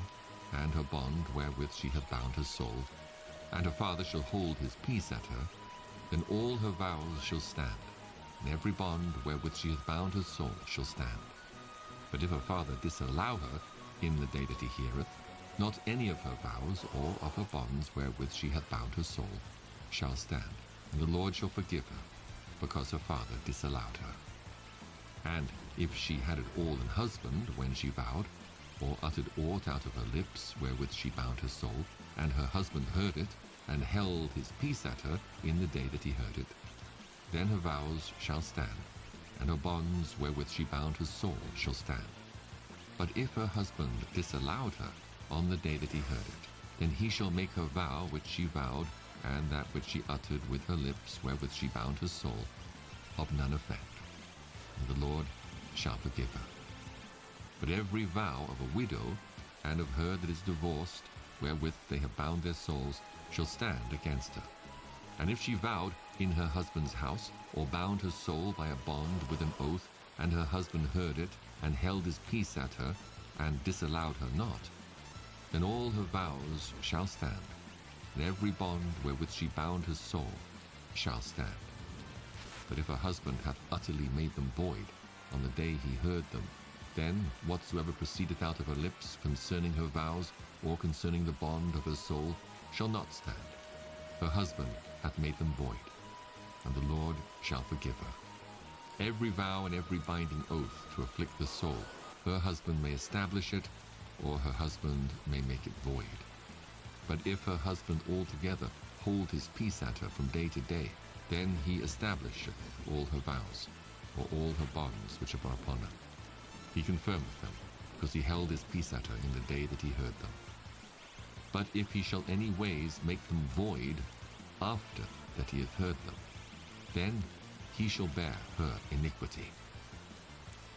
and her bond wherewith she hath bound her soul, and her father shall hold his peace at her, then all her vows shall stand, and every bond wherewith she hath bound her soul shall stand. But if her father disallow her in the day that he heareth, not any of her vows or of her bonds wherewith she hath bound her soul shall stand, and the Lord shall forgive her, because her father disallowed her. And if she had it all an husband when she vowed, or uttered aught out of her lips wherewith she bound her soul, and her husband heard it, and held his peace at her in the day that he heard it, then her vows shall stand, and her bonds wherewith she bound her soul shall stand. But if her husband disallowed her on the day that he heard it, then he shall make her vow which she vowed, and that which she uttered with her lips wherewith she bound her soul, of none effect, and the Lord shall forgive her. But every vow of a widow, and of her that is divorced, wherewith they have bound their souls, shall stand against her. And if she vowed in her husband's house, or bound her soul by a bond with an oath, and her husband heard it, and held his peace at her, and disallowed her not, then all her vows shall stand, and every bond wherewith she bound her soul shall stand. But if her husband hath utterly made them void on the day he heard them, then whatsoever proceedeth out of her lips concerning her vows, or concerning the bond of her soul, shall not stand. Her husband hath made them void, and the Lord shall forgive her. Every vow and every binding oath to afflict the soul, her husband may establish it, or her husband may make it void. But if her husband altogether hold his peace at her from day to day, then he establisheth all her vows, or all her bonds which are upon her. He confirmeth them, because he held his peace at her in the day that he heard them. But if he shall any ways make them void after that he hath heard them, then he shall bear her iniquity.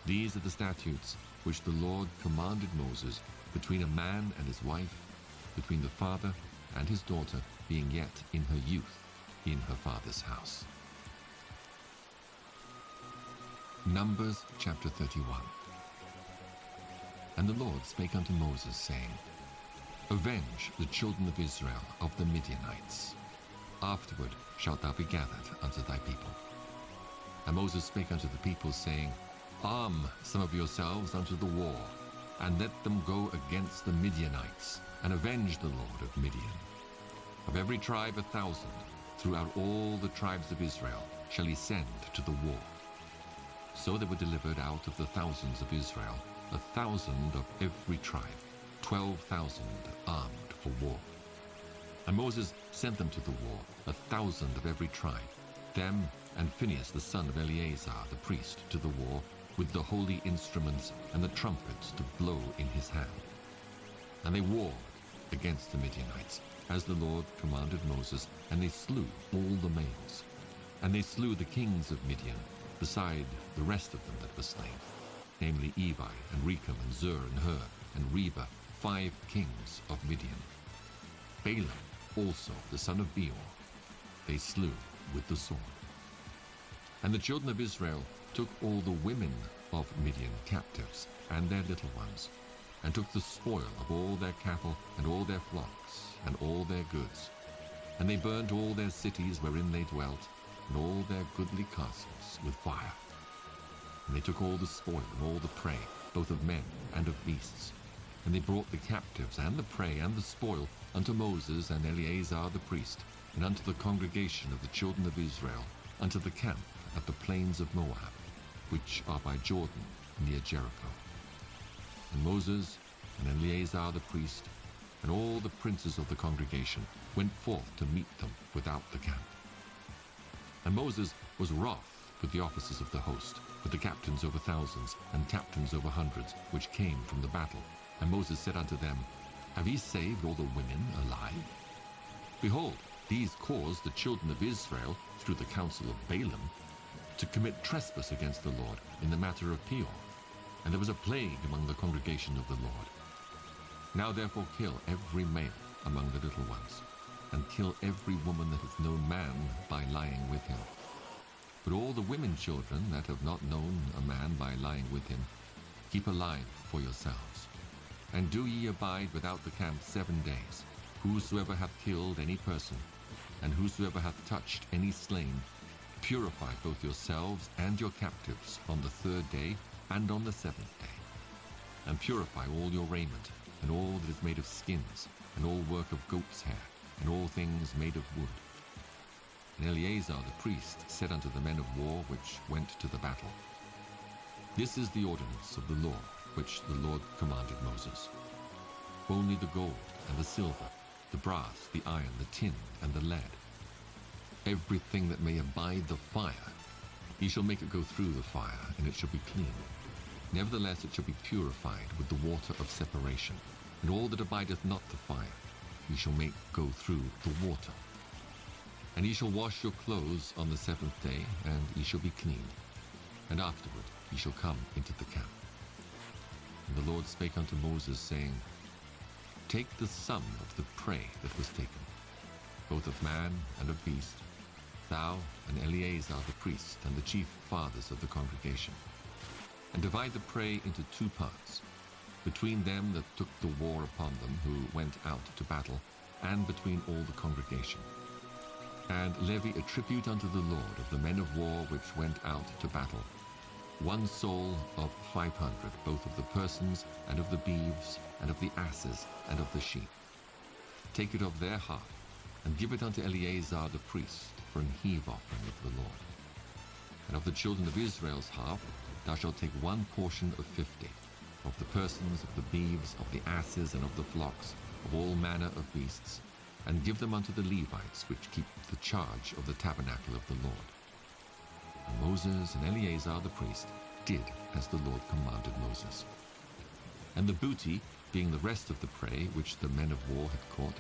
These are the statutes which the Lord commanded Moses between a man and his wife, between the father and his daughter being yet in her youth in her father's house. Numbers chapter 31. And the Lord spake unto Moses, saying, Avenge the children of Israel of the Midianites. Afterward shalt thou be gathered unto thy people. And Moses spake unto the people, saying, Arm some of yourselves unto the war, and let them go against the Midianites, and avenge the Lord of Midian. Of every tribe 1,000, throughout all the tribes of Israel, shall he send to the war. So there were delivered out of the thousands of Israel 1,000 of every tribe, 12,000 armed for war. And Moses sent them to the war, 1,000 of every tribe, them and Phinehas the son of Eleazar the priest to the war, with the holy instruments and the trumpets to blow in his hand. And they warred against the Midianites, as the Lord commanded Moses, and they slew all the males. And they slew the kings of Midian, beside the rest of them that were slain, namely Evi, and Rechem, and Zur, and Hur, and Reba, 5 kings of Midian. Balaam also, the son of Beor, they slew with the sword. And the children of Israel took all the women of Midian captives, and their little ones, and took the spoil of all their cattle, and all their flocks, and all their goods. And they burnt all their cities wherein they dwelt, and all their goodly castles with fire. And they took all the spoil and all the prey, both of men and of beasts. And they brought the captives and the prey and the spoil unto Moses and Eleazar the priest, and unto the congregation of the children of Israel, unto the camp at the plains of Moab, which are by Jordan near Jericho. And Moses and Eleazar the priest, and all the princes of the congregation, went forth to meet them without the camp. And Moses was wroth with the officers of the host, with the captains over thousands, and captains over hundreds, which came from the battle. And Moses said unto them, Have ye saved all the women alive? Behold, these caused the children of Israel, through the counsel of Balaam, to commit trespass against the Lord in the matter of Peor. And there was a plague among the congregation of the Lord. Now therefore kill every male among the little ones, and kill every woman that hath known man by lying with him. But all the women children that have not known a man by lying with him, keep alive for yourselves. And do ye abide without the camp 7 days. Whosoever hath killed any person, and whosoever hath touched any slain, purify both yourselves and your captives on the 3rd day and on the 7th day. And purify all your raiment, and all that is made of skins, and all work of goat's hair, and all things made of wood. And Eleazar the priest said unto the men of war which went to the battle, This is the ordinance of the law which the Lord commanded Moses. Only the gold and the silver, the brass, the iron, the tin, and the lead, everything that may abide the fire, ye shall make it go through the fire, and it shall be clean. Nevertheless it shall be purified with the water of separation, and all that abideth not the fire, ye shall make go through the water. And ye shall wash your clothes on the 7th day, and ye shall be clean. And afterward ye shall come into the camp. And the Lord spake unto Moses, saying, Take the sum of the prey that was taken, both of man and of beast, thou and Eleazar the priest, and the chief fathers of the congregation, and divide the prey into 2 parts, between them that took the war upon them who went out to battle, and between all the congregation. And levy a tribute unto the Lord of the men of war which went out to battle, 1 soul of 500, both of the persons, and of the beeves, and of the asses, and of the sheep. Take it of their half, and give it unto Eleazar the priest for an heave offering of the Lord. And of the children of Israel's half, thou shalt take 1 portion of 50, of the persons, of the beeves, of the asses, and of the flocks, of all manner of beasts, and give them unto the Levites, which keep the charge of the tabernacle of the Lord. And Moses and Eleazar the priest did as the Lord commanded Moses. And the booty, being the rest of the prey which the men of war had caught,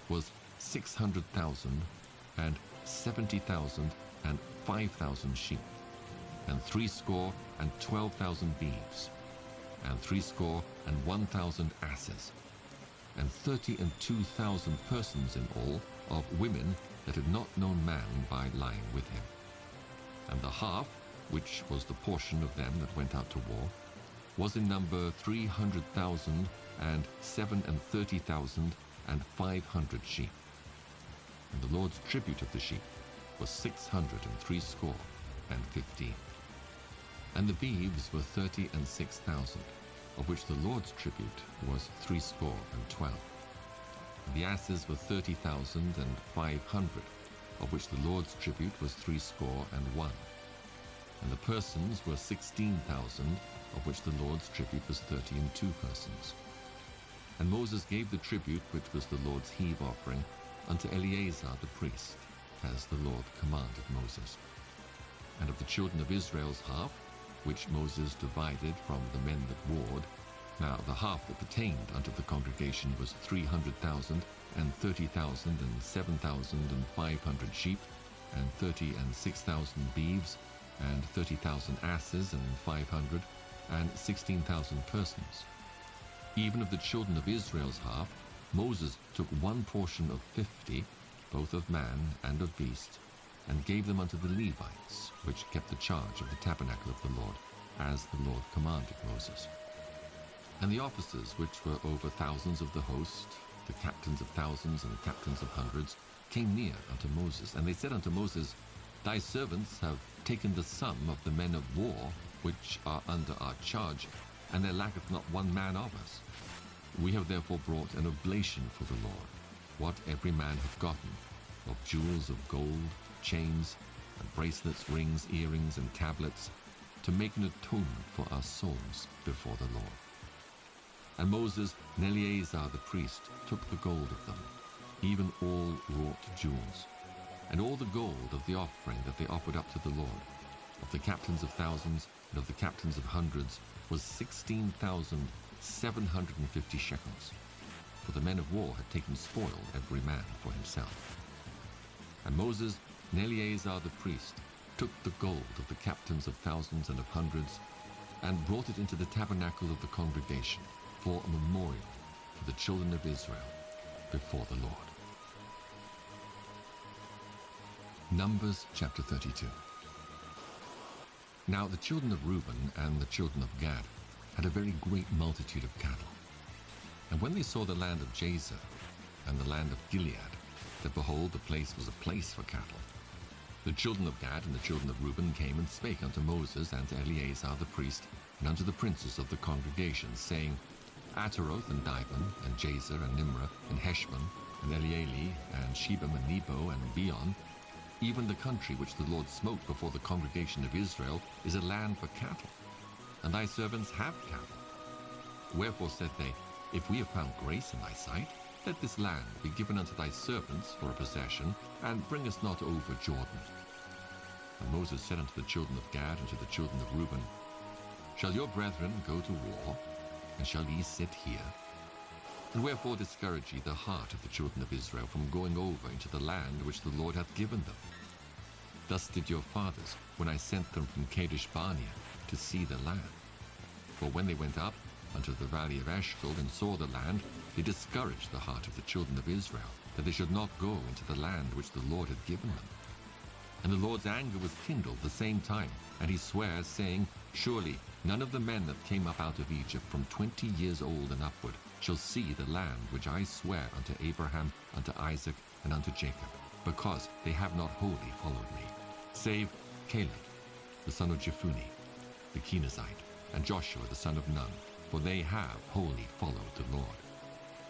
was 600,000, and 70,000, and 5,000 sheep, and 12,000 beeves, and 1,000 asses, and 32,000 persons in all, of women that had not known man by lying with him. And the half, which was the portion of them that went out to war, was in number 300,000 and 37,500 sheep. And the Lord's tribute of the sheep was 615. And the beeves were 36,000, of which the Lord's tribute was 312. And the asses were 30,500, of which the Lord's tribute was 301. And the persons were 16,000, of which the Lord's tribute was 32 persons. And Moses gave the tribute, which was the Lord's heave offering, unto Eleazar the priest, as the Lord commanded Moses. And of the children of Israel's half, which Moses divided from the men that warred, now the half that pertained unto the congregation was 300,000, and 30,000, and 7,500 sheep, and 36,000 beeves, and 30,000 asses, and 500, and 16,000 persons. Even of the children of Israel's half, Moses took one portion of 50, both of man and of beast, and gave them unto the Levites, which kept the charge of the tabernacle of the Lord, as the Lord commanded Moses. And the officers which were over thousands of the host, the captains of thousands and the captains of hundreds, came near unto Moses, and they said unto Moses, Thy servants have taken the sum of the men of war, which are under our charge, and there lacketh not one man of us. We have therefore brought an oblation for the Lord, what every man hath gotten, of jewels of gold, chains, and bracelets, rings, earrings, and tablets, to make an atonement for our souls before the Lord. And Moses and Eleazar the priest took the gold of them, even all wrought jewels, and all the gold of the offering that they offered up to the Lord, of the captains of thousands and of the captains of hundreds, was 16,750 shekels. For the men of war had taken spoil every man for himself. And Moses and Eleazar the priest took the gold of the captains of thousands and of hundreds, and brought it into the tabernacle of the congregation, for a memorial for the children of Israel before the Lord. Numbers chapter 32. Now the children of Reuben and the children of Gad had a very great multitude of cattle. And when they saw the land of Jazer and the land of Gilead, that behold, the place was a place for cattle, the children of Gad and the children of Reuben came and spake unto Moses and to Eleazar the priest, and unto the princes of the congregation, saying, Ataroth and Dibon, and Jazer, and Nimrah, and Heshbon, and Elealeh, and Shebam, and Nebo, and Beon, even the country which the Lord smote before the congregation of Israel, is a land for cattle, and thy servants have cattle. Wherefore said they, If we have found grace in thy sight, let this land be given unto thy servants for a possession, and bring us not over Jordan. And Moses said unto the children of Gad and to the children of Reuben, Shall your brethren go to war, and shall ye sit here? And wherefore discourage ye the heart of the children of Israel from going over into the land which the Lord hath given them? Thus did your fathers, when I sent them from Kadesh Barnea to see the land. For when they went up unto the valley of Eshcol and saw the land, they discouraged the heart of the children of Israel, that they should not go into the land which the Lord had given them. And the Lord's anger was kindled the same time, and he swears, saying, Surely none of the men that came up out of Egypt from 20 years old and upward shall see the land which I swear unto Abraham, unto Isaac, and unto Jacob, because they have not wholly followed me, save Caleb, the son of Jephunneh, the Kenizzite, and Joshua the son of Nun, for they have wholly followed the Lord.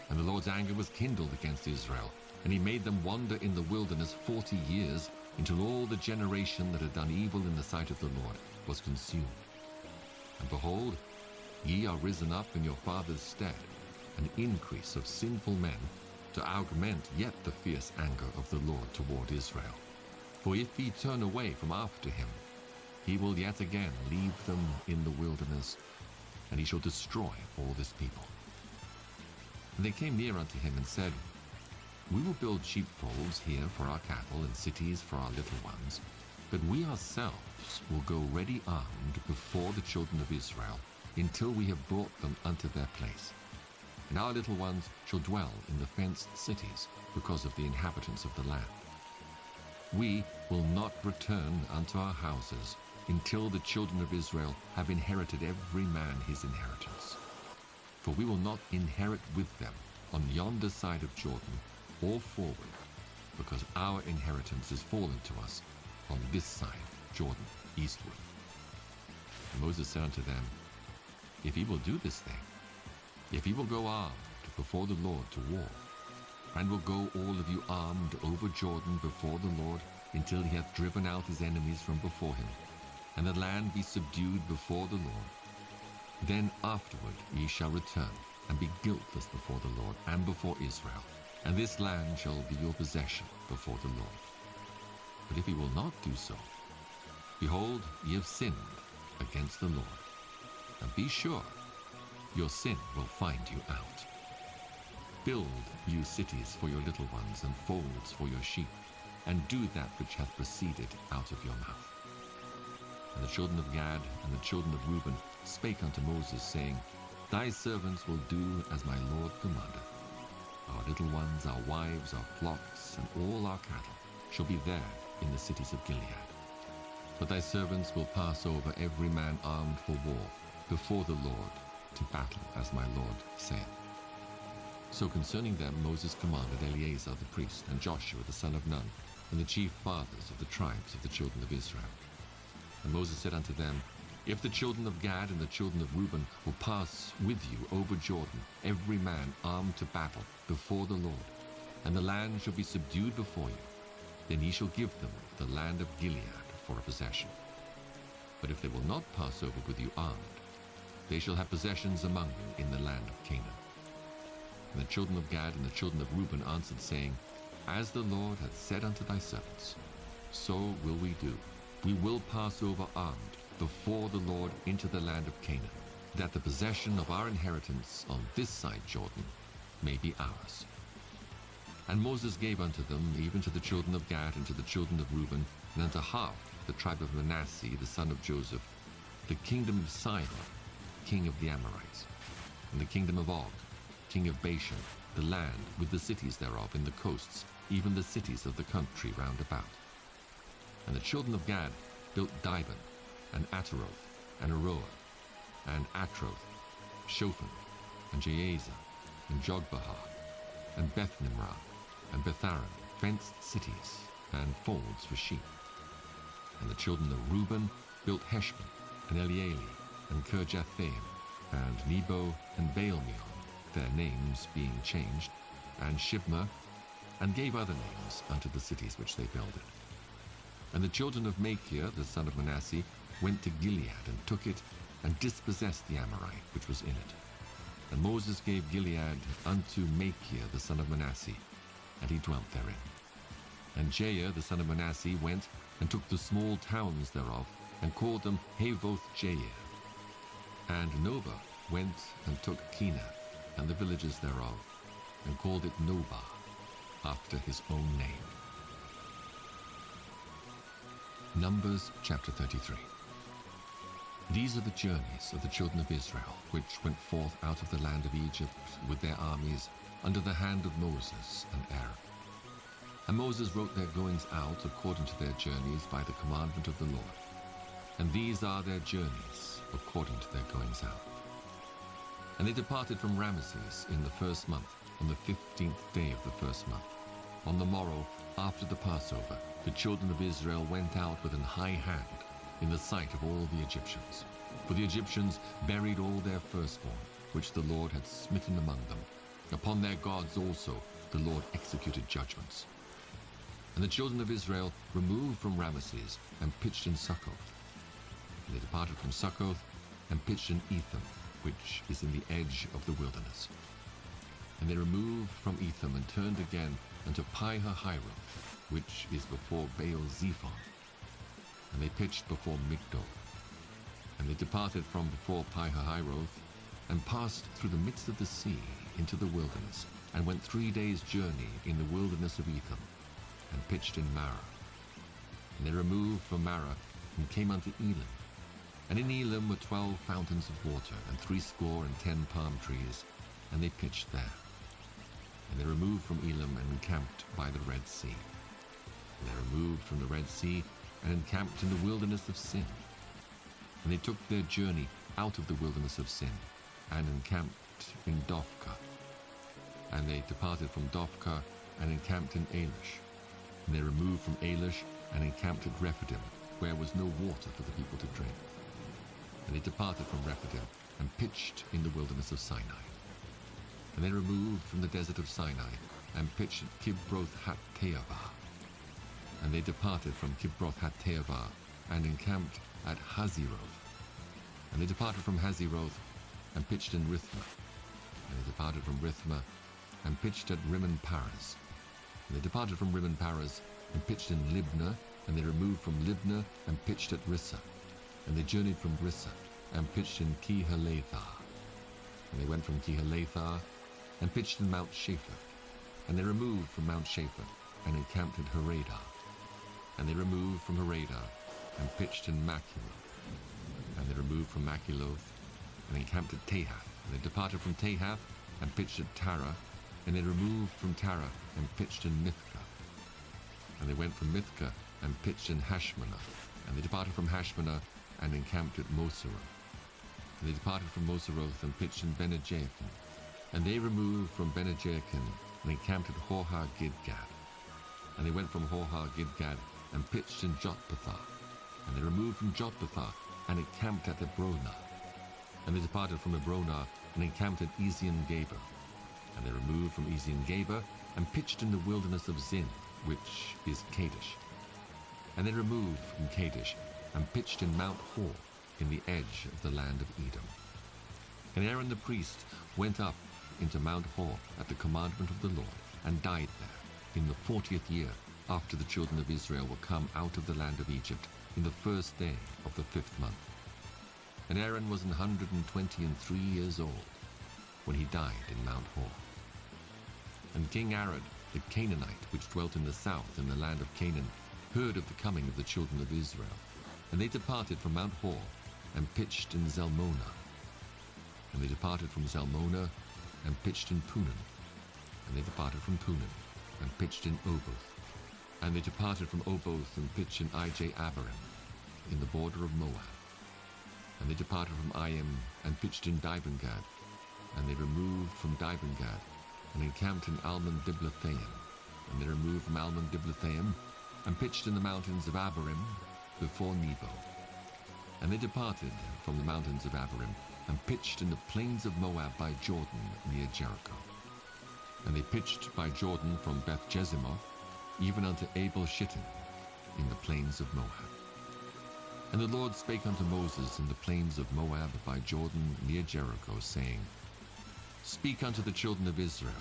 And the Lord's anger was kindled against Israel, and he made them wander in the wilderness 40 years, until all the generation that had done evil in the sight of the Lord was consumed. And behold, ye are risen up in your father's stead, an increase of sinful men, to augment yet the fierce anger of the Lord toward Israel. For if ye turn away from after him, he will yet again leave them in the wilderness, and he shall destroy all this people. And they came near unto him and said, We will build sheepfolds here for our cattle, and cities for our little ones, but we ourselves will go ready armed before the children of Israel, until we have brought them unto their place. and our little ones shall dwell in the fenced cities because of the inhabitants of the land. We will not return unto our houses until the children of Israel have inherited every man his inheritance. For we will not inherit with them on yonder side of Jordan or forward, because our inheritance is fallen to us on this side Jordan eastward. And Moses said unto them, If ye will do this thing, if ye will go armed before the Lord to war, and will go all of you armed over Jordan before the Lord until he hath driven out his enemies from before him, and the land be subdued before the Lord, then afterward ye shall return and be guiltless before the Lord and before Israel, and this land shall be your possession before the Lord. But if ye will not do so, behold, ye have sinned against the Lord, and be sure your sin will find you out. Build you cities for your little ones, and folds for your sheep, and do that which hath proceeded out of your mouth. And the children of Gad and the children of Reuben spake unto Moses, saying, Thy servants will do as my Lord commandeth. Our little ones, our wives, our flocks, and all our cattle shall be there in the cities of Gilead. But thy servants will pass over every man armed for war before the Lord to battle, as my Lord saith. So concerning them Moses commanded Eleazar the priest, and Joshua the son of Nun, and the chief fathers of the tribes of the children of Israel. And Moses said unto them, If the children of Gad and the children of Reuben will pass with you over Jordan, every man armed to battle before the Lord, and the land shall be subdued before you, then ye shall give them the land of Gilead for a possession. But if they will not pass over with you armed, they shall have possessions among you in the land of Canaan. And the children of Gad and the children of Reuben answered, saying, As the Lord hath said unto thy servants, so will we do. We will pass over armed before the Lord into the land of Canaan, that the possession of our inheritance on this side Jordan may be ours. And Moses gave unto them, even to the children of Gad and to the children of Reuben, and unto half the tribe of Manasseh the son of Joseph, the kingdom of Sihon, king of the Amorites, and the kingdom of Og, king of Bashan, the land with the cities thereof in the coasts, even the cities of the country round about. And the children of Gad built Dibon, and Ataroth, and Aroer, and Atroth, Shophan, and Jazer, and Jogbehar, and Beth-nimrah, and Betharan, fenced cities, and folds for sheep. And the children of Reuben built Heshbon, and Elealeh, and Kirjathaim, and Nebo, and Baalmeon, their names being changed, and Shibmah, and gave other names unto the cities which they builded. And the children of Machir, the son of Manasseh, went to Gilead, and took it, and dispossessed the Amorite which was in it. And Moses gave Gilead unto Machir, the son of Manasseh, and he dwelt therein. And Jair, the son of Manasseh, went and took the small towns thereof, and called them Havoth-Jair. And Nobah went and took Kenath, and the villages thereof, and called it Nobah, after his own name. Numbers chapter 33. These are the journeys of the children of Israel, which went forth out of the land of Egypt with their armies, under the hand of Moses and Aaron. And Moses wrote their goings out according to their journeys by the commandment of the Lord. And these are their journeys according to their goings out. And they departed from Ramesses in the first month, on the 15th day of the first month. On the morrow, after the Passover, the children of Israel went out with an high hand in the sight of all the Egyptians. For the Egyptians buried all their firstborn, which the Lord had smitten among them. Upon their gods also the Lord executed judgments. And the children of Israel removed from Ramesses and pitched in Succoth. And they departed from Succoth and pitched in Etham, which is in the edge of the wilderness. And they removed from Etham and turned again unto Pi-hahiroth, which is before Baal-zephon. And they pitched before Migdol. And they departed from before Pi-hahiroth, and passed through the midst of the sea into the wilderness, and went 3 days' journey in the wilderness of Etham, and pitched in Marah. And they removed from Marah, and came unto Elim. And in Elim were 12 fountains of water, and 70 palm trees, and they pitched there. And they removed from Elim and encamped by the Red Sea. And they removed from the Red Sea and encamped in the wilderness of Sin. And they took their journey out of the wilderness of Sin and encamped in Dophkah. And they departed from Dophkah and encamped in Elish. And they removed from Elish and encamped at Rephidim, where was no water for the people to drink. And they departed from Rephidim and pitched in the wilderness of Sinai. And they removed from the desert of Sinai and pitched at Kibroth-Hattaavah. And they departed from Kibroth-Hattaavah and encamped at Hazeroth. And they departed from Hazeroth and pitched in Rithmah. And they departed from Rithmah and pitched at Rimmon-Paras. And they departed from Rimmon-Paras and pitched in Libnah. And they removed from Libnah and pitched at Rissa. And they journeyed from Rissa and pitched in Kehelathah. And they went from Kehelathah and pitched in Mount Shapher. And they removed from Mount Shapher and encamped at Haradah. And they removed from Haradah and pitched in Machiloth. And they removed from Machiloth and encamped at Tahath. And they departed from Tahath and pitched at Tara. And they removed from Tara and pitched in Mithkah. And they went from Mithkah and pitched in Hashmanah. And they departed from Hashmanah and encamped at Moseroth. And they departed from Moseroth and pitched in Bene-Jaachin. And they removed from Bene-Jaachin and encamped at Horhah-Gidgad. And they went from Horhah-Gidgad and pitched in Jotbathah. And they removed from Jotbathah and encamped at Ebronah. And they departed from Ebronah and encamped at Ezion-Geber. And they removed from Ezion-Geber and pitched in the wilderness of Zin, which is Kadesh. And they removed from Kadesh and pitched in Mount Hor, in the edge of the land of Edom. And Aaron the priest went up into Mount Hor at the commandment of the Lord, and died there in the 40th year after the children of Israel were come out of the land of Egypt, in the first day of the 5th month. And Aaron was 123 years old when he died in Mount Hor. And King Arad, the Canaanite, which dwelt in the south in the land of Canaan, heard of the coming of the children of Israel. And they departed from Mount Hor and pitched in Zalmonah. And they departed from Zalmonah and pitched in Punon. And they departed from Punon and pitched in Oboth. And they departed from Oboth and pitched in Ij-Abarim, in the border of Moab. And they departed from Iam and pitched in Dibengad. And they removed from Dibengad and encamped in Almon-Diblathaim. And they removed from Almon-Diblathaim and pitched in the mountains of Abarim before Nebo. And they departed from the mountains of Abarim and pitched in the plains of Moab by Jordan near Jericho. And they pitched by Jordan from Beth-Jezimoth even unto Abel-Shittim in the plains of Moab. And the Lord spake unto Moses in the plains of Moab by Jordan near Jericho, saying, Speak unto the children of Israel,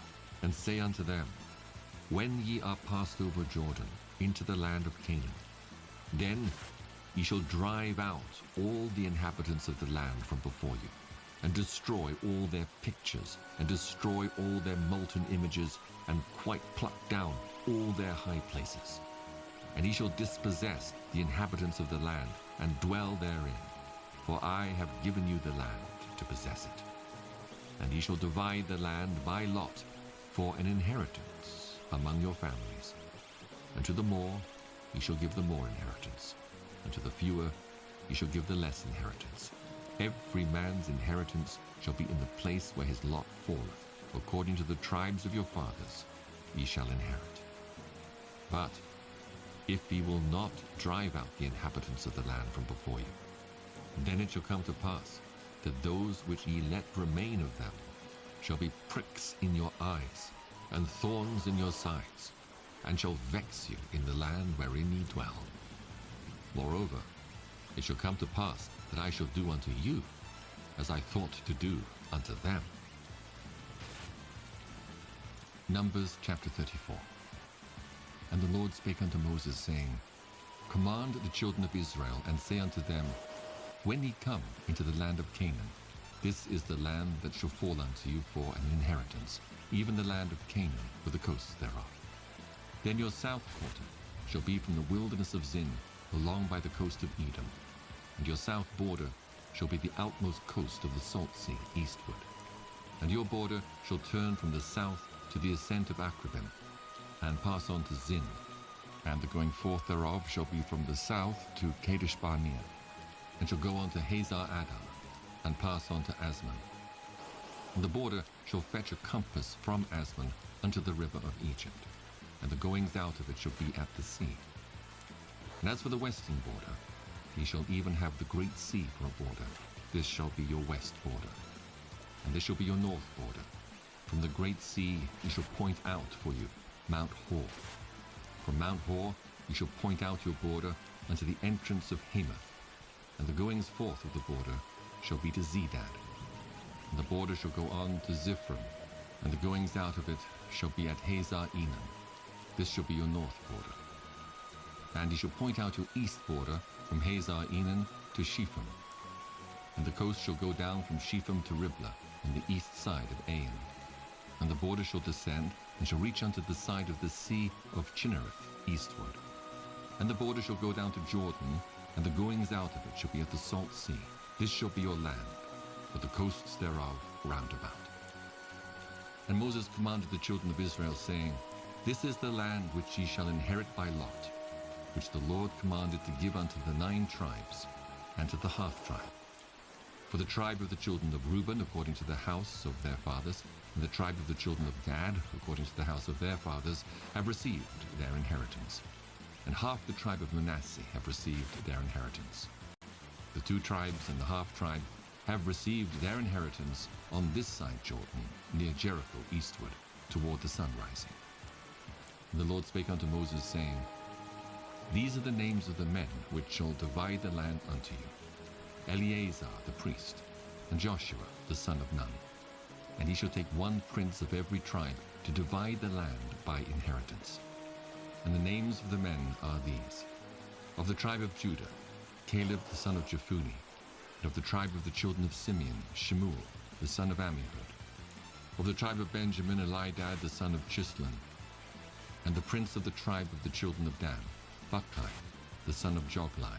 and say unto them, When ye are passed over Jordan into the land of Canaan, then ye shall drive out all the inhabitants of the land from before you, and destroy all their pictures, and destroy all their molten images, and quite pluck down all their high places. And ye shall dispossess the inhabitants of the land, and dwell therein, for I have given you the land to possess it. And ye shall divide the land by lot for an inheritance among your families. And to the more ye shall give the more inheritance, and to the fewer ye shall give the less inheritance. Every man's inheritance shall be in the place where his lot falleth, according to the tribes of your fathers ye shall inherit. But if ye will not drive out the inhabitants of the land from before you, then it shall come to pass that those which ye let remain of them shall be pricks in your eyes, and thorns in your sides, and shall vex you in the land wherein ye dwell. Moreover, it shall come to pass that I shall do unto you as I thought to do unto them. Numbers chapter 34. And the Lord spake unto Moses, saying, Command the children of Israel, and say unto them, When ye come into the land of Canaan, this is the land that shall fall unto you for an inheritance, even the land of Canaan with the coasts thereof. Then your south quarter shall be from the wilderness of Zin, along by the coast of Edom, and your south border shall be the outmost coast of the salt sea eastward. And your border shall turn from the south to the ascent of Akrabim, and pass on to Zin, and the going forth thereof shall be from the south to Kadesh Barnea, and shall go on to Hazar Adam, and pass on to Asman. And the border shall fetch a compass from Asman unto the river of Egypt, and the goings out of it shall be at the sea. And as for the western border, ye shall even have the great sea for a border. This shall be your west border. And this shall be your north border. From the great sea ye shall point out for you Mount Hor. From Mount Hor ye shall point out your border unto the entrance of Hamath, and the goings forth of the border shall be to Zedad. And the border shall go on to Ziphram, and the goings out of it shall be at Hazar Enan. This shall be your north border. And ye shall point out your east border from Hazar Enan to Shepham. And the coast shall go down from Shepham to Riblah, on the east side of Ain. And the border shall descend, and shall reach unto the side of the sea of Chinnereth, eastward. And the border shall go down to Jordan, and the goings out of it shall be at the salt sea. This shall be your land, with the coasts thereof round about. And Moses commanded the children of Israel, saying, This is the land which ye shall inherit by lot, which the Lord commanded to give unto the 9 tribes, and to the half-tribe. For the tribe of the children of Reuben, according to the house of their fathers, and the tribe of the children of Gad, according to the house of their fathers, have received their inheritance. And half the tribe of Manasseh have received their inheritance. The 2 tribes and the half-tribe have received their inheritance on this side Jordan, near Jericho eastward, toward the sun rising. And the Lord spake unto Moses, saying, These are the names of the men which shall divide the land unto you: Eleazar the priest, and Joshua the son of Nun. And he shall take 1 prince of every tribe to divide the land by inheritance. And the names of the men are these: of the tribe of Judah, Caleb the son of Jephunneh; and of the tribe of the children of Simeon, Shemuel the son of Ammihud; of the tribe of Benjamin, Elidad the son of Chislon; and the prince of the tribe of the children of Dan, Bakkai the son of Joglai;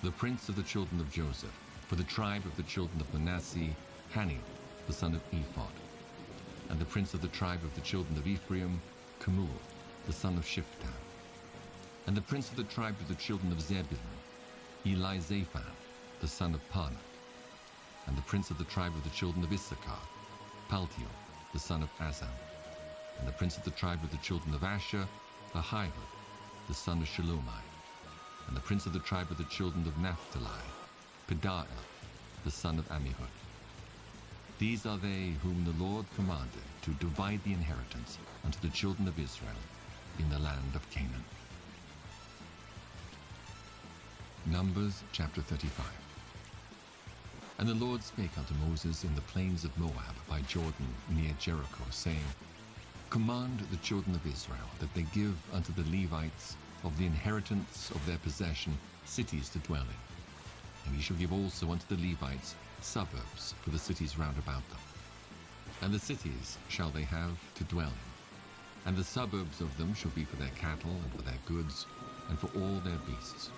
the prince of the children of Joseph, for the tribe of the children of Manasseh, Haniel the son of Ephod; and the prince of the tribe of the children of Ephraim, Kemuel the son of Shiphtah; and the prince of the tribe of the children of Zebulun, Elizaphan the son of Parnah; and the prince of the tribe of the children of Issachar, Paltiel the son of Azan; and the prince of the tribe of the children of Asher, Ahihud the son of Shelomai; and the prince of the tribe of the children of Naphtali, Pedaiah the son of Ammihud. These are they whom the Lord commanded to divide the inheritance unto the children of Israel in the land of Canaan. Numbers chapter 35. And the Lord spake unto Moses in the plains of Moab by Jordan near Jericho, saying, Command the children of Israel that they give unto the Levites of the inheritance of their possession cities to dwell in. And ye shall give also unto the Levites suburbs for the cities round about them. And the cities shall they have to dwell in. And the suburbs of them shall be for their cattle and for their goods and for all their beasts.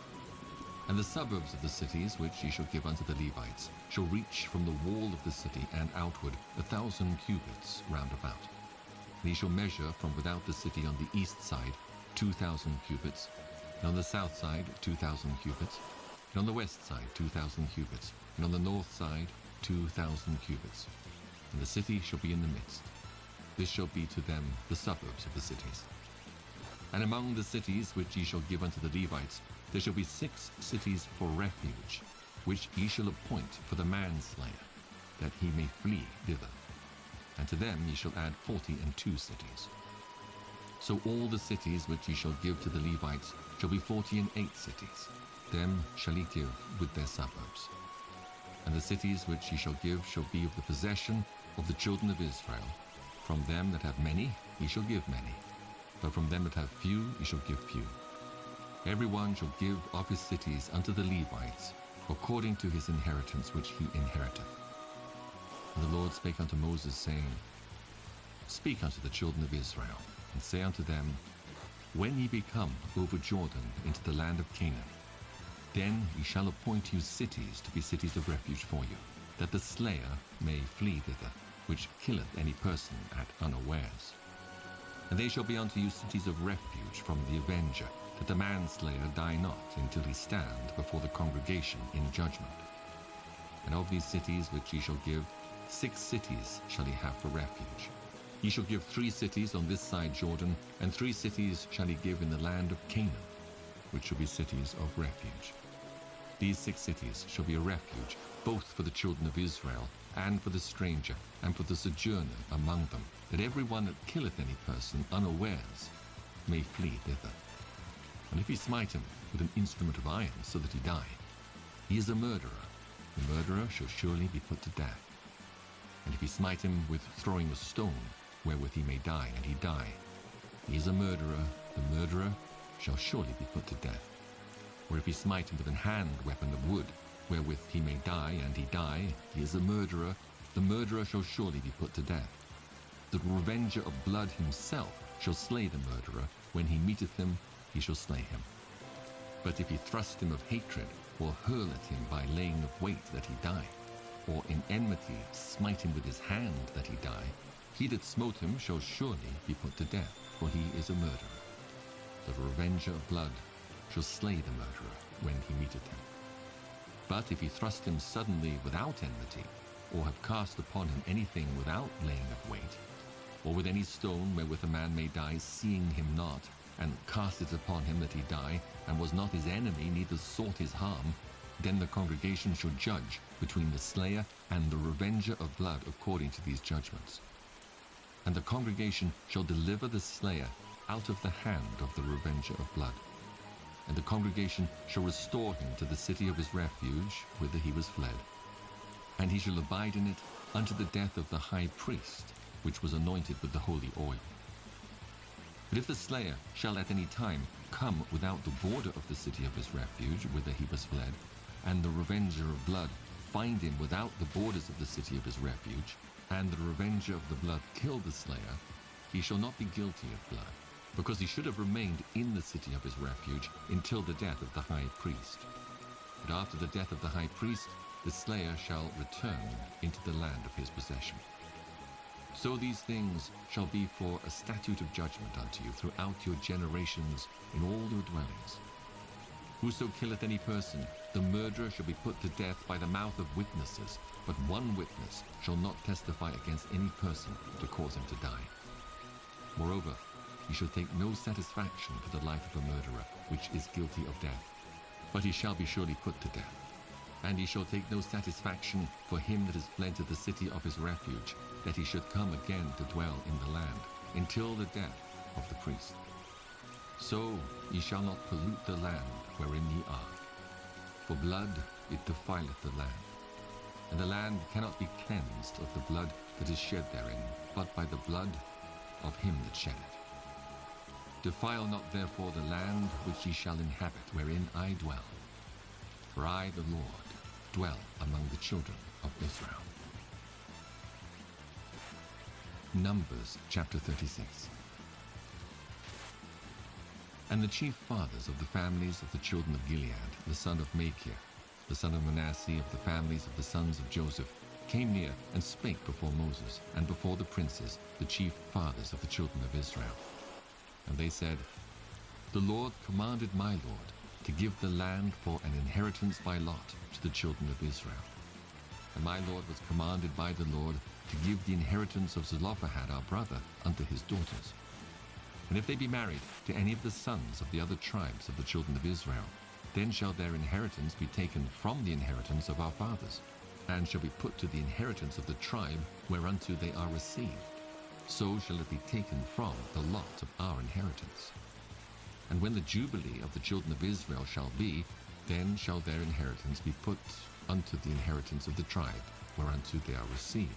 And the suburbs of the cities which ye shall give unto the Levites shall reach from the wall of the city and outward 1,000 cubits round about. And ye shall measure from without the city on the east side 2,000 cubits, and on the south side 2,000 cubits, and on the west side 2,000 cubits, and on the north side 2,000 cubits. And the city shall be in the midst. This shall be to them the suburbs of the cities. And among the cities which ye shall give unto the Levites, there shall be 6 cities for refuge, which ye shall appoint for the manslayer, that he may flee thither. And to them ye shall add 42 cities. So all the cities which ye shall give to the Levites shall be 48 cities. Them shall ye give with their suburbs. And the cities which ye shall give shall be of the possession of the children of Israel. From them that have many ye shall give many, but from them that have few ye shall give few. Every one shall give of his cities unto the Levites, according to his inheritance which he inheriteth. And the Lord spake unto Moses, saying, Speak unto the children of Israel, and say unto them, When ye be come over Jordan into the land of Canaan, then ye shall appoint you cities to be cities of refuge for you, that the slayer may flee thither, which killeth any person at unawares. And they shall be unto you cities of refuge from the avenger, that the manslayer die not until he stand before the congregation in judgment. And of these cities which ye shall give, 6 cities shall he have for refuge. Ye shall give 3 cities on this side Jordan, and 3 cities shall he give in the land of Canaan, which shall be cities of refuge. These 6 cities shall be a refuge, both for the children of Israel, and for the stranger, and for the sojourner among them, that every one that killeth any person unawares may flee thither. And if he smite him with an instrument of iron, so that he die, he is a murderer. The murderer shall surely be put to death. And if he smite him with throwing a stone, wherewith he may die, and he die, he is a murderer. The murderer shall surely be put to death. Or if he smite him with an hand weapon of wood, wherewith he may die, and he die, he is a murderer. The murderer shall surely be put to death. The revenger of blood himself shall slay the murderer. When he meeteth him, he shall slay him. But if he thrust him of hatred, or hurl at him by laying of weight that he die, or in enmity smite him with his hand that he die, he that smote him shall surely be put to death, for he is a murderer. The revenger of blood shall slay the murderer when he meeteth him. But if he thrust him suddenly without enmity, or have cast upon him anything without laying of weight, or with any stone wherewith a man may die, seeing him not, and cast it upon him that he die, and was not his enemy, neither sought his harm, then the congregation shall judge between the slayer and the revenger of blood according to these judgments. And the congregation shall deliver the slayer out of the hand of the revenger of blood. And the congregation shall restore him to the city of his refuge, whither he was fled. And he shall abide in it unto the death of the high priest, which was anointed with the holy oil. But if the slayer shall at any time come without the border of the city of his refuge, whither he was fled, and the revenger of blood find him without the borders of the city of his refuge, and the revenger of the blood kill the slayer, he shall not be guilty of blood, because he should have remained in the city of his refuge until the death of the high priest. But after the death of the high priest, the slayer shall return into the land of his possession. So these things shall be for a statute of judgment unto you throughout your generations in all your dwellings. Whoso killeth any person, the murderer shall be put to death by the mouth of witnesses, but one witness shall not testify against any person to cause him to die. Moreover, he shall take no satisfaction for the life of a murderer, which is guilty of death, but he shall be surely put to death. And he shall take no satisfaction for him that is fled to the city of his refuge, that he should come again to dwell in the land, until the death of the priest. So ye shall not pollute the land wherein ye are. For blood it defileth the land, and the land cannot be cleansed of the blood that is shed therein, but by the blood of him that shed it. Defile not therefore the land which ye shall inhabit, wherein I dwell. For I, the Lord, dwell among the children of Israel. Numbers chapter 36. And the chief fathers of the families of the children of Gilead, the son of Machir, the son of Manasseh, of the families of the sons of Joseph, came near and spake before Moses, and before the princes, the chief fathers of the children of Israel. And they said, The Lord commanded my Lord to give the land for an inheritance by lot to the children of Israel. And my Lord was commanded by the Lord to give the inheritance of Zelophehad our brother unto his daughters. And if they be married to any of the sons of the other tribes of the children of Israel, then shall their inheritance be taken from the inheritance of our fathers, and shall be put to the inheritance of the tribe whereunto they are received. So shall it be taken from the lot of our inheritance. And when the jubilee of the children of Israel shall be, then shall their inheritance be put unto the inheritance of the tribe whereunto they are received.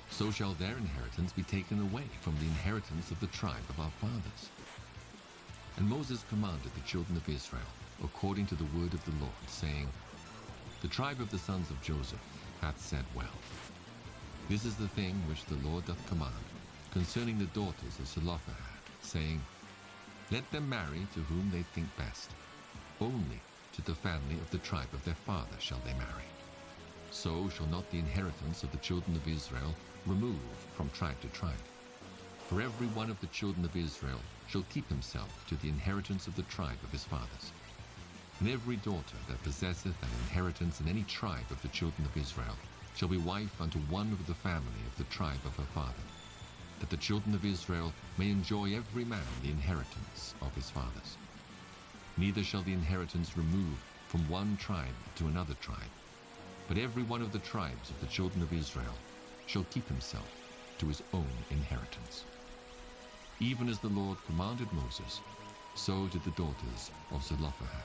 So shall their inheritance be taken away from the inheritance of the tribe of our fathers. And Moses commanded the children of Israel, according to the word of the Lord, saying, The tribe of the sons of Joseph hath said well. This is the thing which the Lord doth command concerning the daughters of Zelophehad, saying, Let them marry to whom they think best. Only to the family of the tribe of their father shall they marry. so shall not the inheritance of the children of Israel remove from tribe to tribe. For every one of the children of Israel shall keep himself to the inheritance of the tribe of his fathers. And every daughter that possesseth an inheritance in any tribe of the children of Israel shall be wife unto one of the family of the tribe of her father, that the children of Israel may enjoy every man the inheritance of his fathers. Neither shall the inheritance remove from one tribe to another tribe, but every one of the tribes of the children of Israel shall keep himself to his own inheritance. Even as the Lord commanded Moses, so did the daughters of Zelophehad.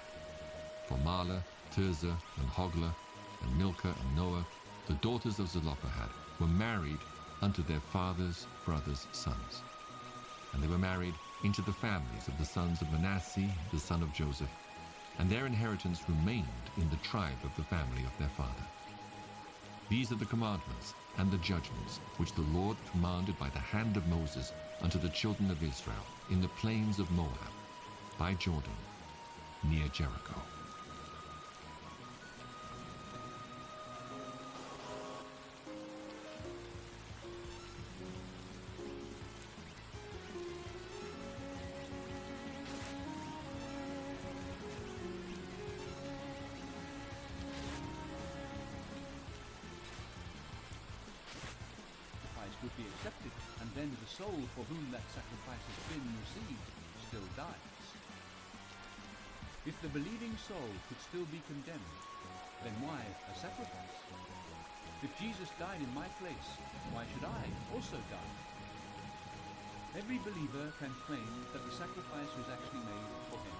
For Mahlah, Tirzah, and Hoglah, and Milcah, and Noah, the daughters of Zelophehad, were married unto their father's brothers' sons. And they were married into the families of the sons of Manasseh, the son of Joseph, and their inheritance remained in the tribe of the family of their father. These are the commandments and the judgments which the Lord commanded by the hand of Moses unto the children of Israel in the plains of Moab, by Jordan, near Jericho. Would be accepted, and then the soul for whom that sacrifice has been received still dies. If the believing soul could still be condemned, then why a sacrifice? If Jesus died in my place, why should I also die? Every believer can claim that the sacrifice was actually made for him.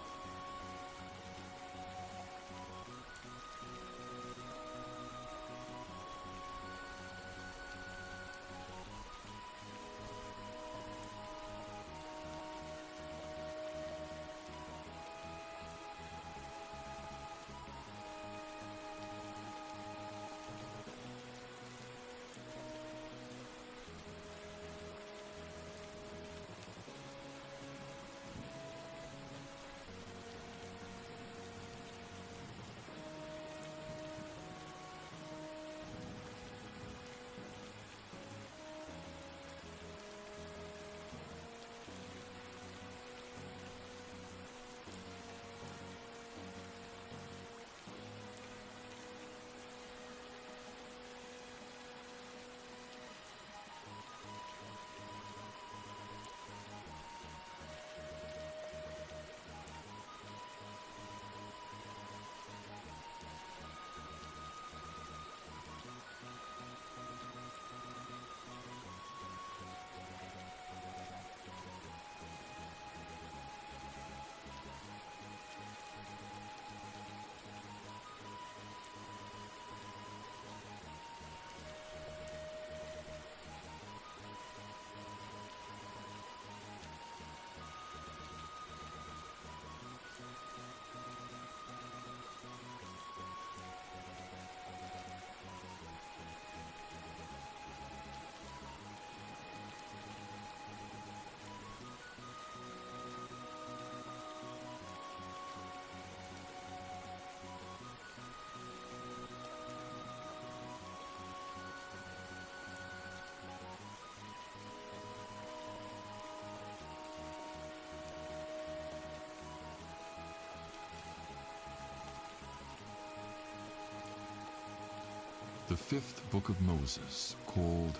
The fifth book of Moses, called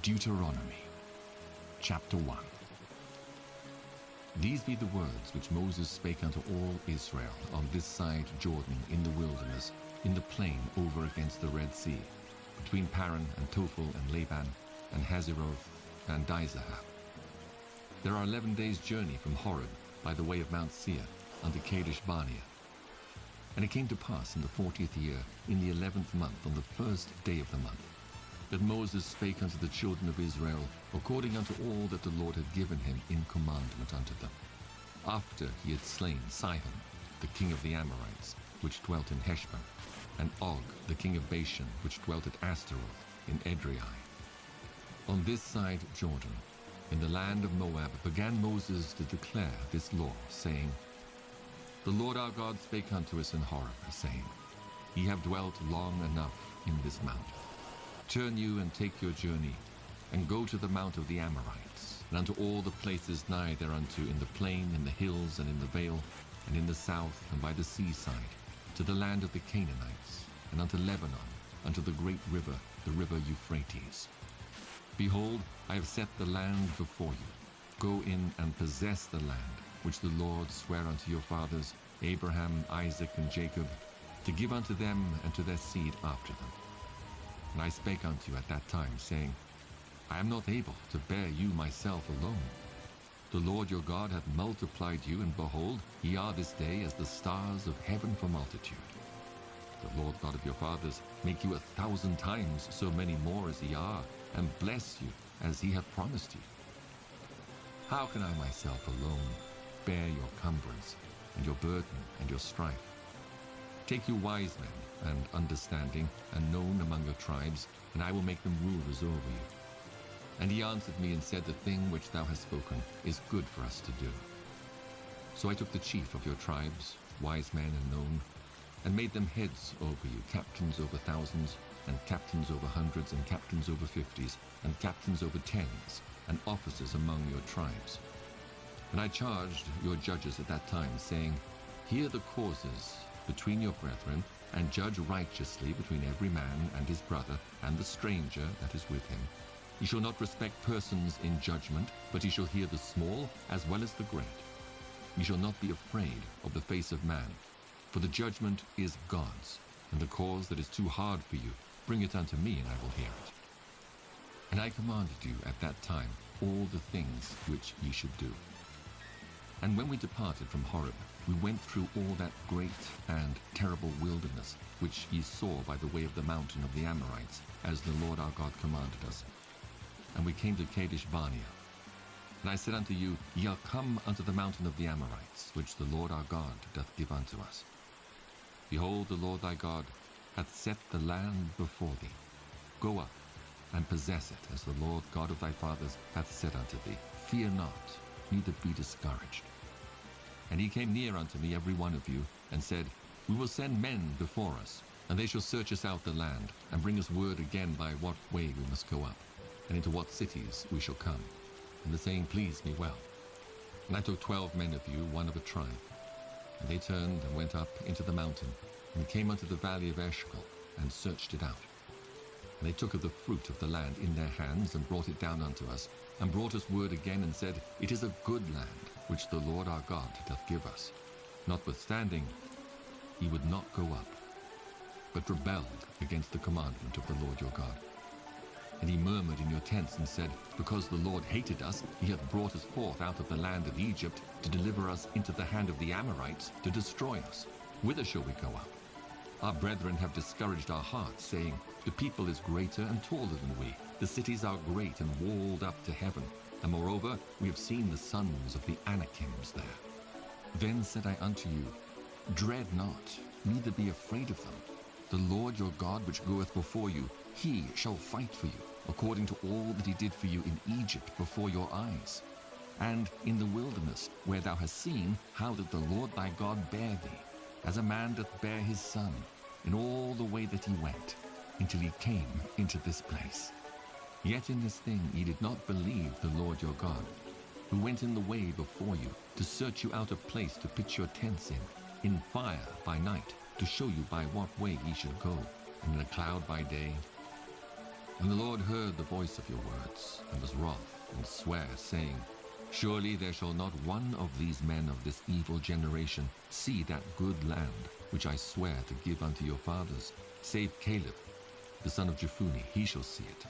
Deuteronomy, chapter 1. These be the words which Moses spake unto all Israel on this side Jordan in the wilderness, in the plain over against the Red Sea, between Paran and Tophel and Laban and Hazeroth and Dizahab. There are 11 days' journey from Horeb by the way of Mount Seir unto Kadesh Barnea. And it came to pass in the 40th year, in the 11th month, on the first day of the month, that Moses spake unto the children of Israel according unto all that the Lord had given him in commandment unto them, after he had slain Sihon, the king of the Amorites, which dwelt in Heshbon, and Og, the king of Bashan, which dwelt at Astaroth in Edrei. On this side Jordan, in the land of Moab, began Moses to declare this law, saying, The Lord our God spake unto us in Horeb, saying, Ye have dwelt long enough in this mount. Turn you and take your journey, and go to the mount of the Amorites, and unto all the places nigh thereunto, in the plain, in the hills, and in the vale, and in the south, and by the seaside, to the land of the Canaanites, and unto Lebanon, unto the great river, the river Euphrates. Behold, I have set the land before you. Go in and possess the land, which the Lord sware unto your fathers, Abraham, Isaac, and Jacob, to give unto them and to their seed after them. And I spake unto you at that time, saying, I am not able to bear you myself alone. The Lord your God hath multiplied you, and behold, ye are this day as the stars of heaven for multitude. The Lord God of your fathers make you 1,000 times so many more as ye are, and bless you as he hath promised you. How can I myself alone bear your cumbrance, and your burden, and your strife? Take you wise men, and understanding, and known among your tribes, and I will make them rulers over you. And he answered me and said, The thing which thou hast spoken is good for us to do. So I took the chief of your tribes, wise men and known, and made them heads over you, captains over thousands, and captains over hundreds, and captains over 50s, and captains over 10s, and officers among your tribes. And I charged your judges at that time, saying, Hear the causes between your brethren, and judge righteously between every man and his brother, and the stranger that is with him. Ye shall not respect persons in judgment, but ye shall hear the small as well as the great. Ye shall not be afraid of the face of man, for the judgment is God's, and the cause that is too hard for you, bring it unto me, and I will hear it. And I commanded you at that time all the things which ye should do. And when we departed from Horeb, we went through all that great and terrible wilderness, which ye saw by the way of the mountain of the Amorites, as the Lord our God commanded us. And we came to Kadesh Barnea. And I said unto you, Ye are come unto the mountain of the Amorites, which the Lord our God doth give unto us. Behold, the Lord thy God hath set the land before thee. Go up and possess it, as the Lord God of thy fathers hath said unto thee. Fear not, neither be discouraged. And he came near unto me, every one of you, and said, We will send men before us, and they shall search us out the land, and bring us word again by what way we must go up, and into what cities we shall come. And the saying pleased me well. And I took 12 men of you, one of a tribe. And they turned and went up into the mountain, and came unto the valley of Eshcol, and searched it out. And they took of the fruit of the land in their hands, and brought it down unto us, and brought us word again, and said, It is a good land, which the Lord our God doth give us. Notwithstanding, ye would not go up, but rebelled against the commandment of the Lord your God. And ye murmured in your tents, and said, Because the Lord hated us, he hath brought us forth out of the land of Egypt, to deliver us into the hand of the Amorites, to destroy us. Whither shall we go up? Our brethren have discouraged our hearts, saying, The people is greater and taller than we. The cities are great and walled up to heaven. And moreover, we have seen the sons of the Anakims there. Then said I unto you, Dread not, neither be afraid of them. The Lord your God, which goeth before you, he shall fight for you, according to all that he did for you in Egypt before your eyes. And in the wilderness, where thou hast seen how that the Lord thy God bare thee, as a man doth bear his son, in all the way that he went, until he came into this place. Yet in this thing ye did not believe the Lord your God, who went in the way before you, to search you out a place to pitch your tents in fire by night, to show you by what way ye should go, and in a cloud by day. And the Lord heard the voice of your words, and was wroth, and sware, saying, Surely there shall not one of these men of this evil generation see that good land, which I swear to give unto your fathers, save Caleb, the son of Jephunneh, he shall see it.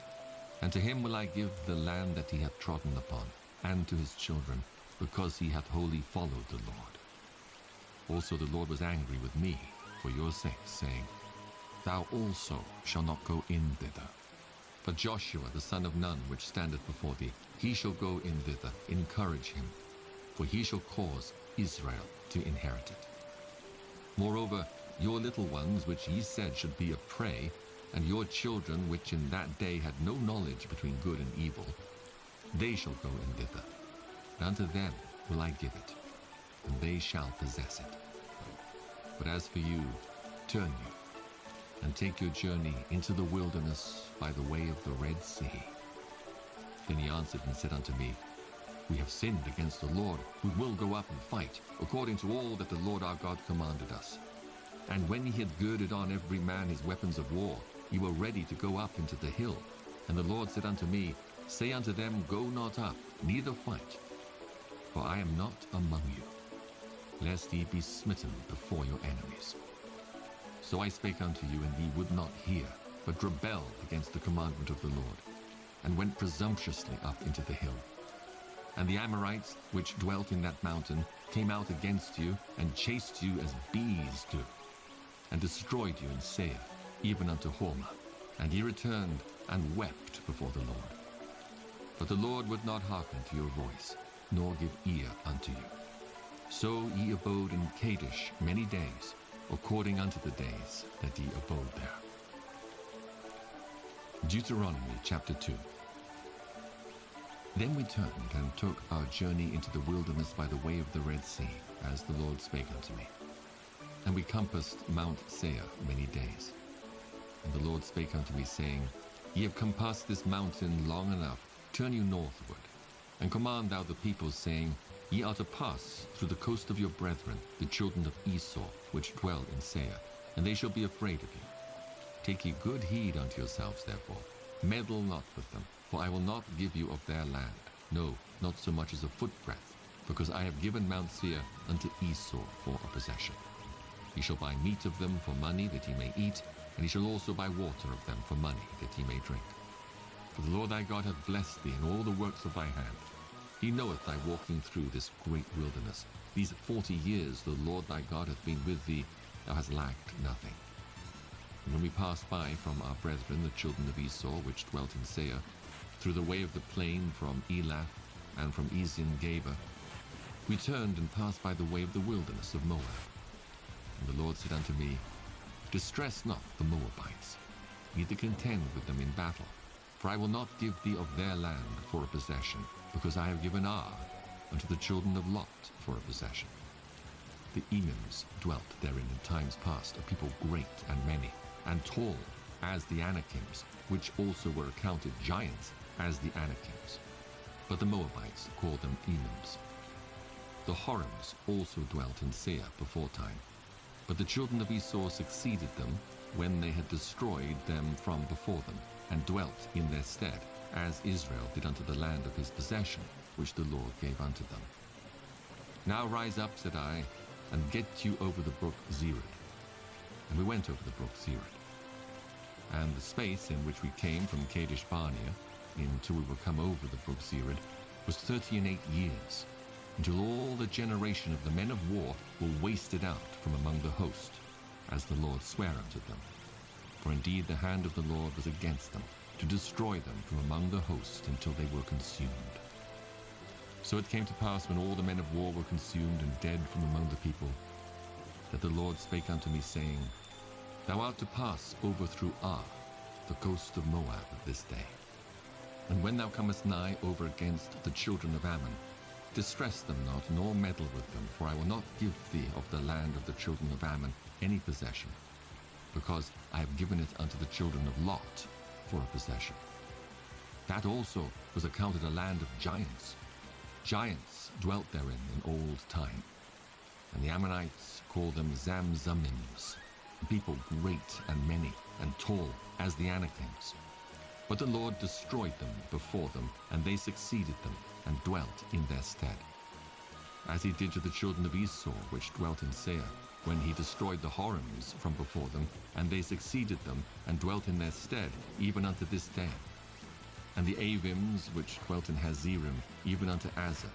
And to him will I give the land that he hath trodden upon, and to his children, because he hath wholly followed the Lord. Also the Lord was angry with me for your sakes, saying, Thou also shalt not go in thither. But Joshua the son of Nun, which standeth before thee, he shall go in thither, encourage him, for he shall cause Israel to inherit it. Moreover, your little ones, which ye said should be a prey, and your children, which in that day had no knowledge between good and evil, they shall go in thither, and unto them will I give it, and they shall possess it. But as for you, turn you, and take your journey into the wilderness by the way of the Red Sea. Then he answered and said unto me, We have sinned against the Lord. We will go up and fight, according to all that the Lord our God commanded us. And when he had girded on every man his weapons of war, ye were ready to go up into the hill. And the Lord said unto me, Say unto them, Go not up, neither fight, for I am not among you, lest ye be smitten before your enemies. So I spake unto you, and ye would not hear, but rebelled against the commandment of the Lord, and went presumptuously up into the hill. And the Amorites, which dwelt in that mountain, came out against you, and chased you as bees do, and destroyed you in Seir, even unto Hormah. And ye returned and wept before the Lord. But the Lord would not hearken to your voice, nor give ear unto you. So ye abode in Kadesh many days, according unto the days that ye abode there. Deuteronomy chapter 2. Then we turned and took our journey into the wilderness by the way of the Red Sea, as the Lord spake unto me. And we compassed Mount Seir many days. And the Lord spake unto me, saying, Ye have compassed this mountain long enough, turn you northward, and command thou the people, saying, Ye are to pass through the coast of your brethren, the children of Esau, which dwell in Seir, and they shall be afraid of you. Take ye good heed unto yourselves, therefore. Meddle not with them, for I will not give you of their land, no, not so much as a footbreadth, because I have given Mount Seir unto Esau for a possession. He shall buy meat of them for money, that he may eat, and he shall also buy water of them for money, that he may drink. For the Lord thy God hath blessed thee in all the works of thy hand. He knoweth thy walking through this great wilderness. These 40 years the Lord thy God hath been with thee, thou hast lacked nothing. And when we passed by from our brethren, the children of Esau, which dwelt in Seir, through the way of the plain from Elath and from Ezion-Geber, we turned and passed by the way of the wilderness of Moab. And the Lord said unto me, Distress not the Moabites, neither contend with them in battle, for I will not give thee of their land for a possession, because I have given Ar unto the children of Lot for a possession. The Emims dwelt therein in times past, a people great and many, and tall as the Anakims, which also were accounted giants as the Anakims. But the Moabites called them Emims. The Horims also dwelt in Seir beforetime, but the children of Esau succeeded them when they had destroyed them from before them, and dwelt in their stead, as Israel did unto the land of his possession, which the Lord gave unto them. Now rise up, said I, and get you over the brook Zered. And we went over the brook Zered. And the space in which we came from Kadesh Barnea, until we were come over the brook Zered, was 38 years, until all the generation of the men of war were wasted out from among the host, as the Lord sware unto them. For indeed the hand of the Lord was against them, to destroy them from among the host until they were consumed. So it came to pass, when all the men of war were consumed and dead from among the people, that the Lord spake unto me, saying, Thou art to pass over through Ar, the coast of Moab, this day. And when thou comest nigh over against the children of Ammon, distress them not, nor meddle with them, for I will not give thee of the land of the children of Ammon any possession, because I have given it unto the children of Lot for a possession. That also was accounted a land of giants. Giants dwelt therein in old time. And the Ammonites called them Zamzummims, people great and many, and tall as the Anakims. But the Lord destroyed them before them, and they succeeded them, and dwelt in their stead. As he did to the children of Esau, which dwelt in Seir, when he destroyed the Horims from before them, and they succeeded them, and dwelt in their stead, even unto this day. And the Avims, which dwelt in Hazerim, even unto Azza,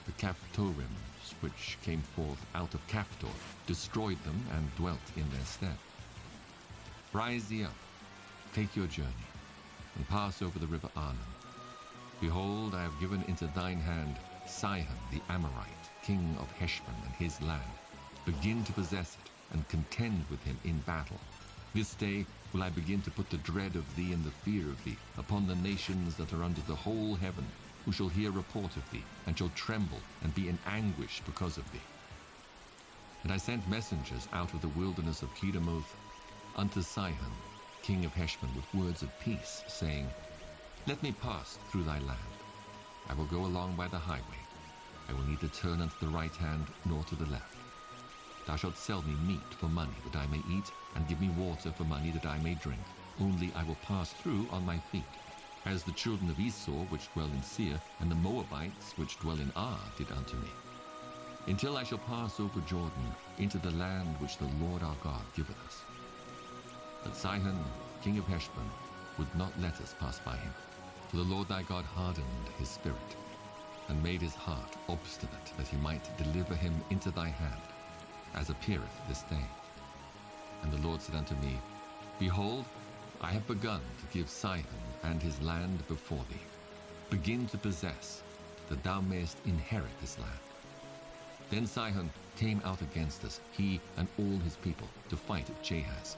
the Caphtorims, which came forth out of Caphtor, destroyed them, and dwelt in their stead. Rise ye up, take your journey, and pass over the river Arnon. Behold, I have given into thine hand Sihon the Amorite, king of Heshbon and his land. Begin to possess it, and contend with him in battle. This day will I begin to put the dread of thee and the fear of thee upon the nations that are under the whole heaven, who shall hear report of thee, and shall tremble and be in anguish because of thee. And I sent messengers out of the wilderness of Kedemoth, unto Sihon, king of Heshbon, with words of peace, saying, Let me pass through thy land. I will go along by the highway. I will neither turn unto the right hand nor to the left. Thou shalt sell me meat for money that I may eat, and give me water for money that I may drink. Only I will pass through on my feet, as the children of Esau which dwell in Seir, and the Moabites which dwell in Ar did unto me, until I shall pass over Jordan into the land which the Lord our God giveth us. But Sihon, king of Heshbon, would not let us pass by him. For the Lord thy God hardened his spirit, and made his heart obstinate, that he might deliver him into thy hand, as appeareth this day. And the Lord said unto me, Behold, I have begun to give Sihon and his land before thee. Begin to possess, that thou mayest inherit this land. Then Sihon came out against us, he and all his people, to fight at Jahaz.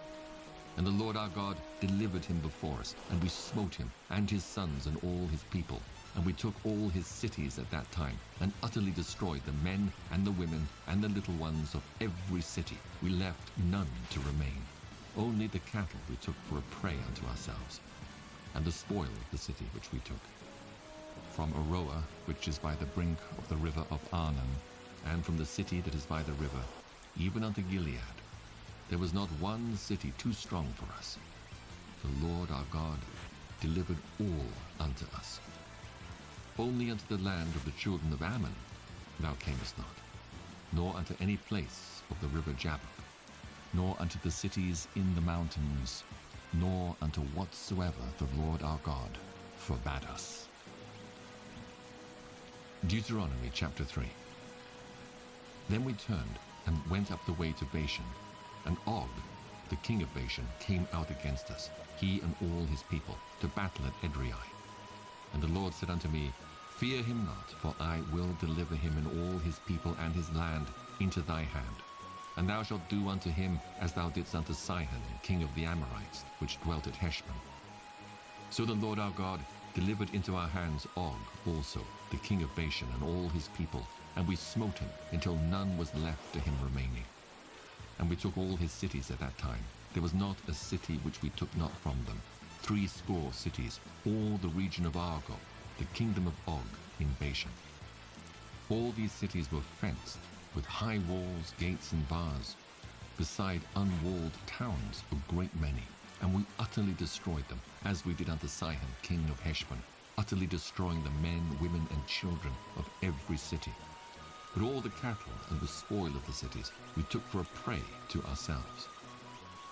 And the Lord our God delivered him before us, and we smote him, and his sons, and all his people. And we took all his cities at that time, and utterly destroyed the men, and the women, and the little ones of every city. We left none to remain. Only the cattle we took for a prey unto ourselves, and the spoil of the city which we took. From Aroer, which is by the brink of the river of Arnon, and from the city that is by the river, even unto Gilead, there was not one city too strong for us. The Lord our God delivered all unto us. Only unto the land of the children of Ammon thou camest not, nor unto any place of the river Jabbok, nor unto the cities in the mountains, nor unto whatsoever the Lord our God forbade us. Deuteronomy chapter 3. Then we turned and went up the way to Bashan, and Og, the king of Bashan, came out against us, he and all his people, to battle at Edrei. And the Lord said unto me, Fear him not, for I will deliver him and all his people and his land into thy hand. And thou shalt do unto him as thou didst unto Sihon, king of the Amorites, which dwelt at Heshbon. So the Lord our God delivered into our hands Og also, the king of Bashan, and all his people, and we smote him until none was left to him remaining. And we took all his cities at that time. There was not a city which we took not from them. 80 cities, all the region of Argob, the kingdom of Og in Bashan. All these cities were fenced, with high walls, gates, and bars, beside unwalled towns, a great many. And we utterly destroyed them, as we did unto Sihon, king of Heshbon, utterly destroying the men, women, and children of every city. But all the cattle and the spoil of the cities we took for a prey to ourselves.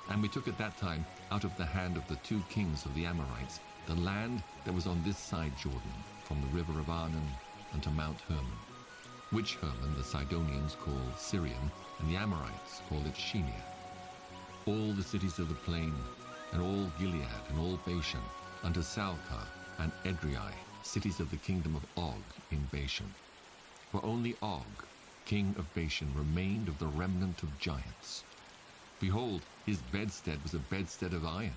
And we took at that time, out of the hand of the 2 kings of the Amorites, the land that was on this side Jordan, from the river of Arnon unto Mount Hermon, which Hermon the Sidonians call Syrian, and the Amorites call it Shinear. All the cities of the plain, and all Gilead, and all Bashan, unto Salcah and Edrei, cities of the kingdom of Og in Bashan. For only Og, king of Bashan, remained of the remnant of giants. Behold, his bedstead was a bedstead of iron.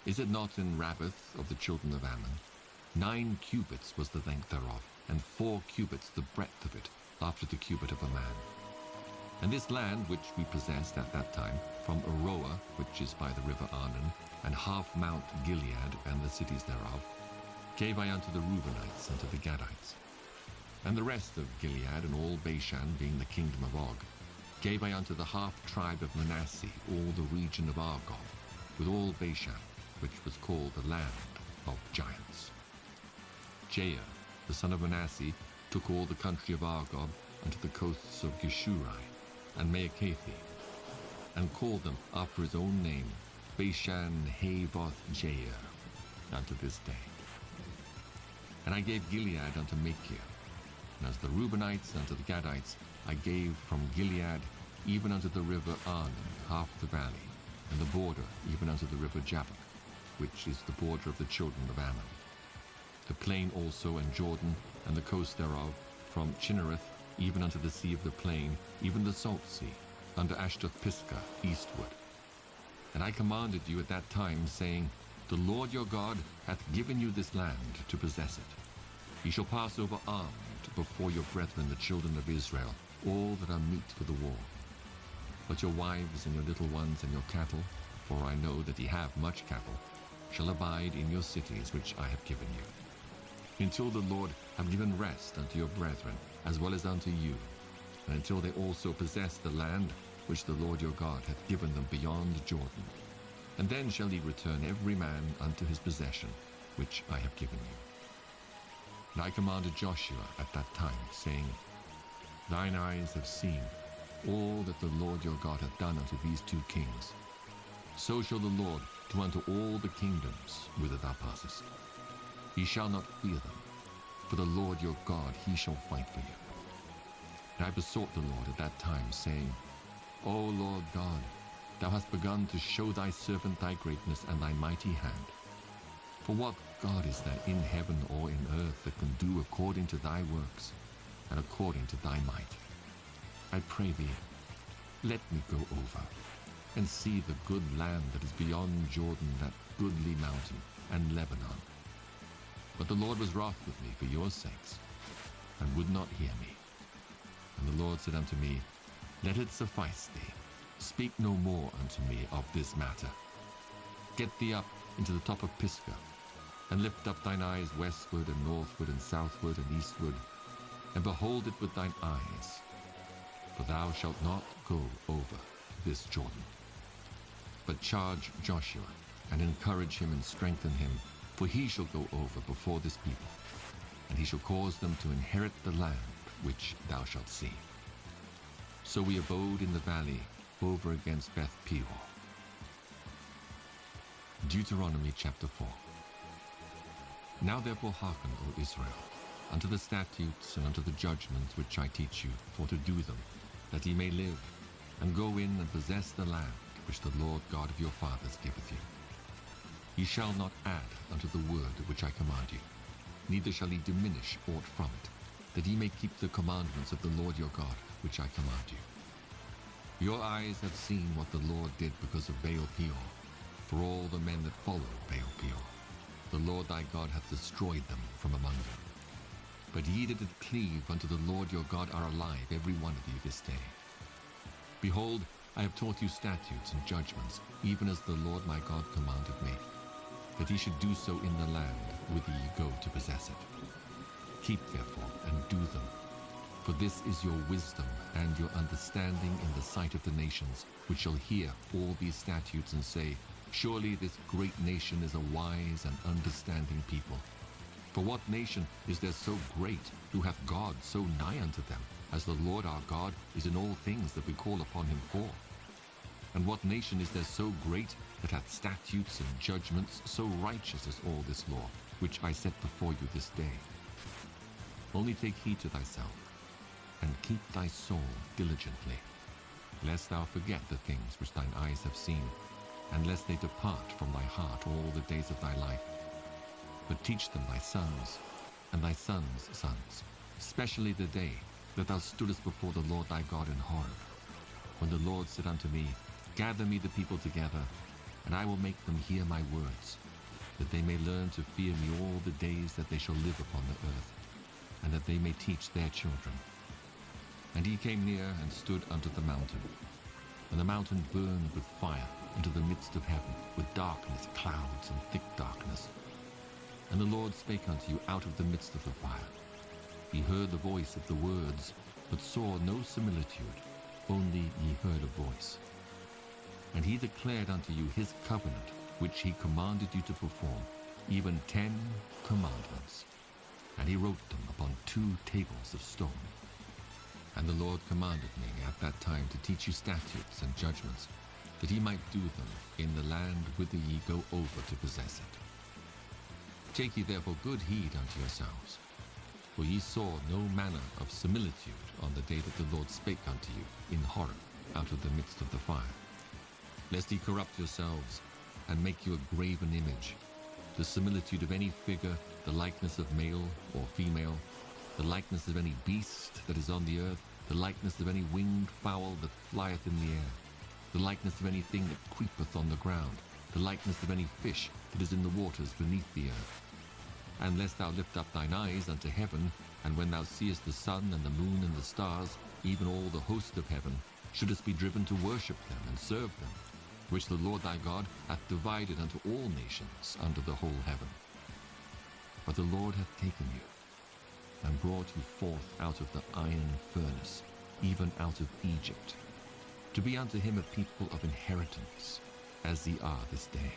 Is it not in Rabbath of the children of Ammon? 9 cubits was the length thereof, and 4 cubits the breadth of it, after the cubit of a man. And this land which we possessed at that time, from Aroer, which is by the river Arnon, and half Mount Gilead and the cities thereof, gave I unto the Reubenites and to the Gadites. And the rest of Gilead and all Bashan, being the kingdom of Og, gave I unto the half-tribe of Manasseh, all the region of Argob, with all Bashan, which was called the land of giants. Jair, the son of Manasseh, took all the country of Argob unto the coasts of Geshuri and Maacathi, and called them after his own name, Bashan Havoth Jair, unto this day. And I gave Gilead unto Machir, and as the Reubenites unto the Gadites, I gave from Gilead even unto the river Arnon half the valley, and the border even unto the river Jabbok, which is the border of the children of Ammon. The plain also and Jordan, and the coast thereof, from Chinnereth even unto the sea of the plain, even the salt sea, unto Ashdoth Pisgah eastward. And I commanded you at that time, saying, The Lord your God hath given you this land to possess it. Ye shall pass over armed before your brethren the children of Israel, all that are meet for the war. But your wives and your little ones and your cattle, for I know that ye have much cattle, shall abide in your cities which I have given you, until the Lord have given rest unto your brethren, as well as unto you, and until they also possess the land which the Lord your God hath given them beyond Jordan. And then shall ye return every man unto his possession, which I have given you. And I commanded Joshua at that time, saying, Thine eyes have seen all that the Lord your God hath done unto these two kings. So shall the Lord do unto all the kingdoms whither thou passest. Ye shall not fear them, for the Lord your God, he shall fight for you. And I besought the Lord at that time, saying, O Lord God, thou hast begun to show thy servant thy greatness and thy mighty hand. For what God is there in heaven or in earth that can do according to thy works and according to thy might? I pray thee, let me go over and see the good land that is beyond Jordan, that goodly mountain, and Lebanon. But the Lord was wroth with me for your sakes, and would not hear me. And the Lord said unto me, Let it suffice thee. Speak no more unto me of this matter. Get thee up into the top of Pisgah, and lift up thine eyes westward and northward and southward and eastward, and behold it with thine eyes. For thou shalt not go over this Jordan. But charge Joshua, and encourage him and strengthen him, for he shall go over before this people, and he shall cause them to inherit the land which thou shalt see. So we abode in the valley over against Beth Peor. Deuteronomy chapter 4. Now therefore hearken, O Israel, unto the statutes and unto the judgments which I teach you, for to do them, that ye may live, and go in and possess the land which the Lord God of your fathers giveth you. Ye shall not add unto the word which I command you, neither shall ye diminish aught from it, that ye may keep the commandments of the Lord your God, which I command you. Your eyes have seen what the Lord did because of Baal Peor, for all the men that follow Baal Peor. The Lord thy God hath destroyed them from among you. But ye that did cleave unto the Lord your God are alive, every one of you this day. Behold, I have taught you statutes and judgments, even as the Lord my God commanded me, that ye should do so in the land whither ye go to possess it. Keep therefore and do them, for this is your wisdom and your understanding in the sight of the nations, which shall hear all these statutes and say, Surely this great nation is a wise and understanding people. For what nation is there so great, who hath God so nigh unto them, as the Lord our God is in all things that we call upon him for? And what nation is there so great, that hath statutes and judgments so righteous as all this law, which I set before you this day? Only take heed to thyself, and keep thy soul diligently, lest thou forget the things which thine eyes have seen, and lest they depart from thy heart all the days of thy life. But teach them thy sons, and thy sons' sons, especially the day that thou stoodest before the Lord thy God in Horeb, when the Lord said unto me, Gather me the people together, and I will make them hear my words, that they may learn to fear me all the days that they shall live upon the earth, and that they may teach their children. And he came near and stood unto the mountain. And the mountain burned with fire into the midst of heaven, with darkness, clouds, and thick darkness. And the Lord spake unto you out of the midst of the fire. Ye heard the voice of the words, but saw no similitude, only ye heard a voice. And he declared unto you his covenant, which he commanded you to perform, even 10 commandments. And he wrote them upon 2 tables of stone. And the Lord commanded me at that time to teach you statutes and judgments, that ye might do them in the land whither ye go over to possess it. Take ye therefore good heed unto yourselves, for ye saw no manner of similitude on the day that the Lord spake unto you in Horeb out of the midst of the fire, lest ye corrupt yourselves, and make you a graven image, the similitude of any figure, the likeness of male or female, the likeness of any beast that is on the earth, the likeness of any winged fowl that flieth in the air, the likeness of anything that creepeth on the ground, the likeness of any fish that is in the waters beneath the earth. And lest thou lift up thine eyes unto heaven, and when thou seest the sun and the moon and the stars, even all the host of heaven, shouldest be driven to worship them and serve them, which the Lord thy God hath divided unto all nations under the whole heaven. But the Lord hath taken you, and brought you forth out of the iron furnace, even out of Egypt, to be unto him a people of inheritance, as ye are this day.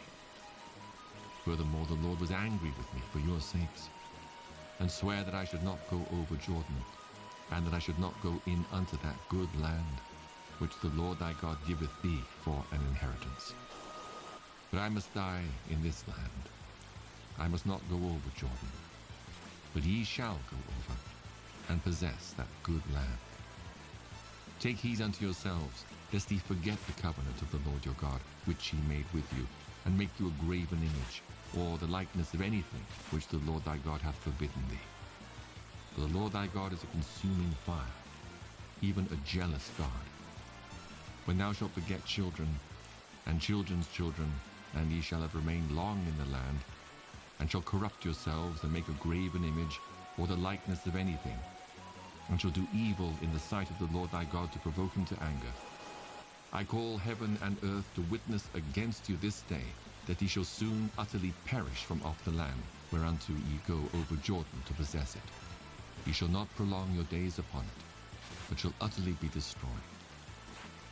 Furthermore, the Lord was angry with me for your sakes, and sware that I should not go over Jordan, and that I should not go in unto that good land, which the Lord thy God giveth thee for an inheritance. But I must die in this land. I must not go over Jordan, but ye shall go over, and possess that good land. Take heed unto yourselves, lest ye forget the covenant of the Lord your God, which he made with you, and make you a graven image, or the likeness of anything which the Lord thy God hath forbidden thee. For the Lord thy God is a consuming fire, even a jealous God. When thou shalt beget children, and children's children, and ye shall have remained long in the land, and shall corrupt yourselves, and make a graven image, or the likeness of anything, and shall do evil in the sight of the Lord thy God to provoke him to anger, I call heaven and earth to witness against you this day, that ye shall soon utterly perish from off the land, whereunto ye go over Jordan to possess it. Ye shall not prolong your days upon it, but shall utterly be destroyed.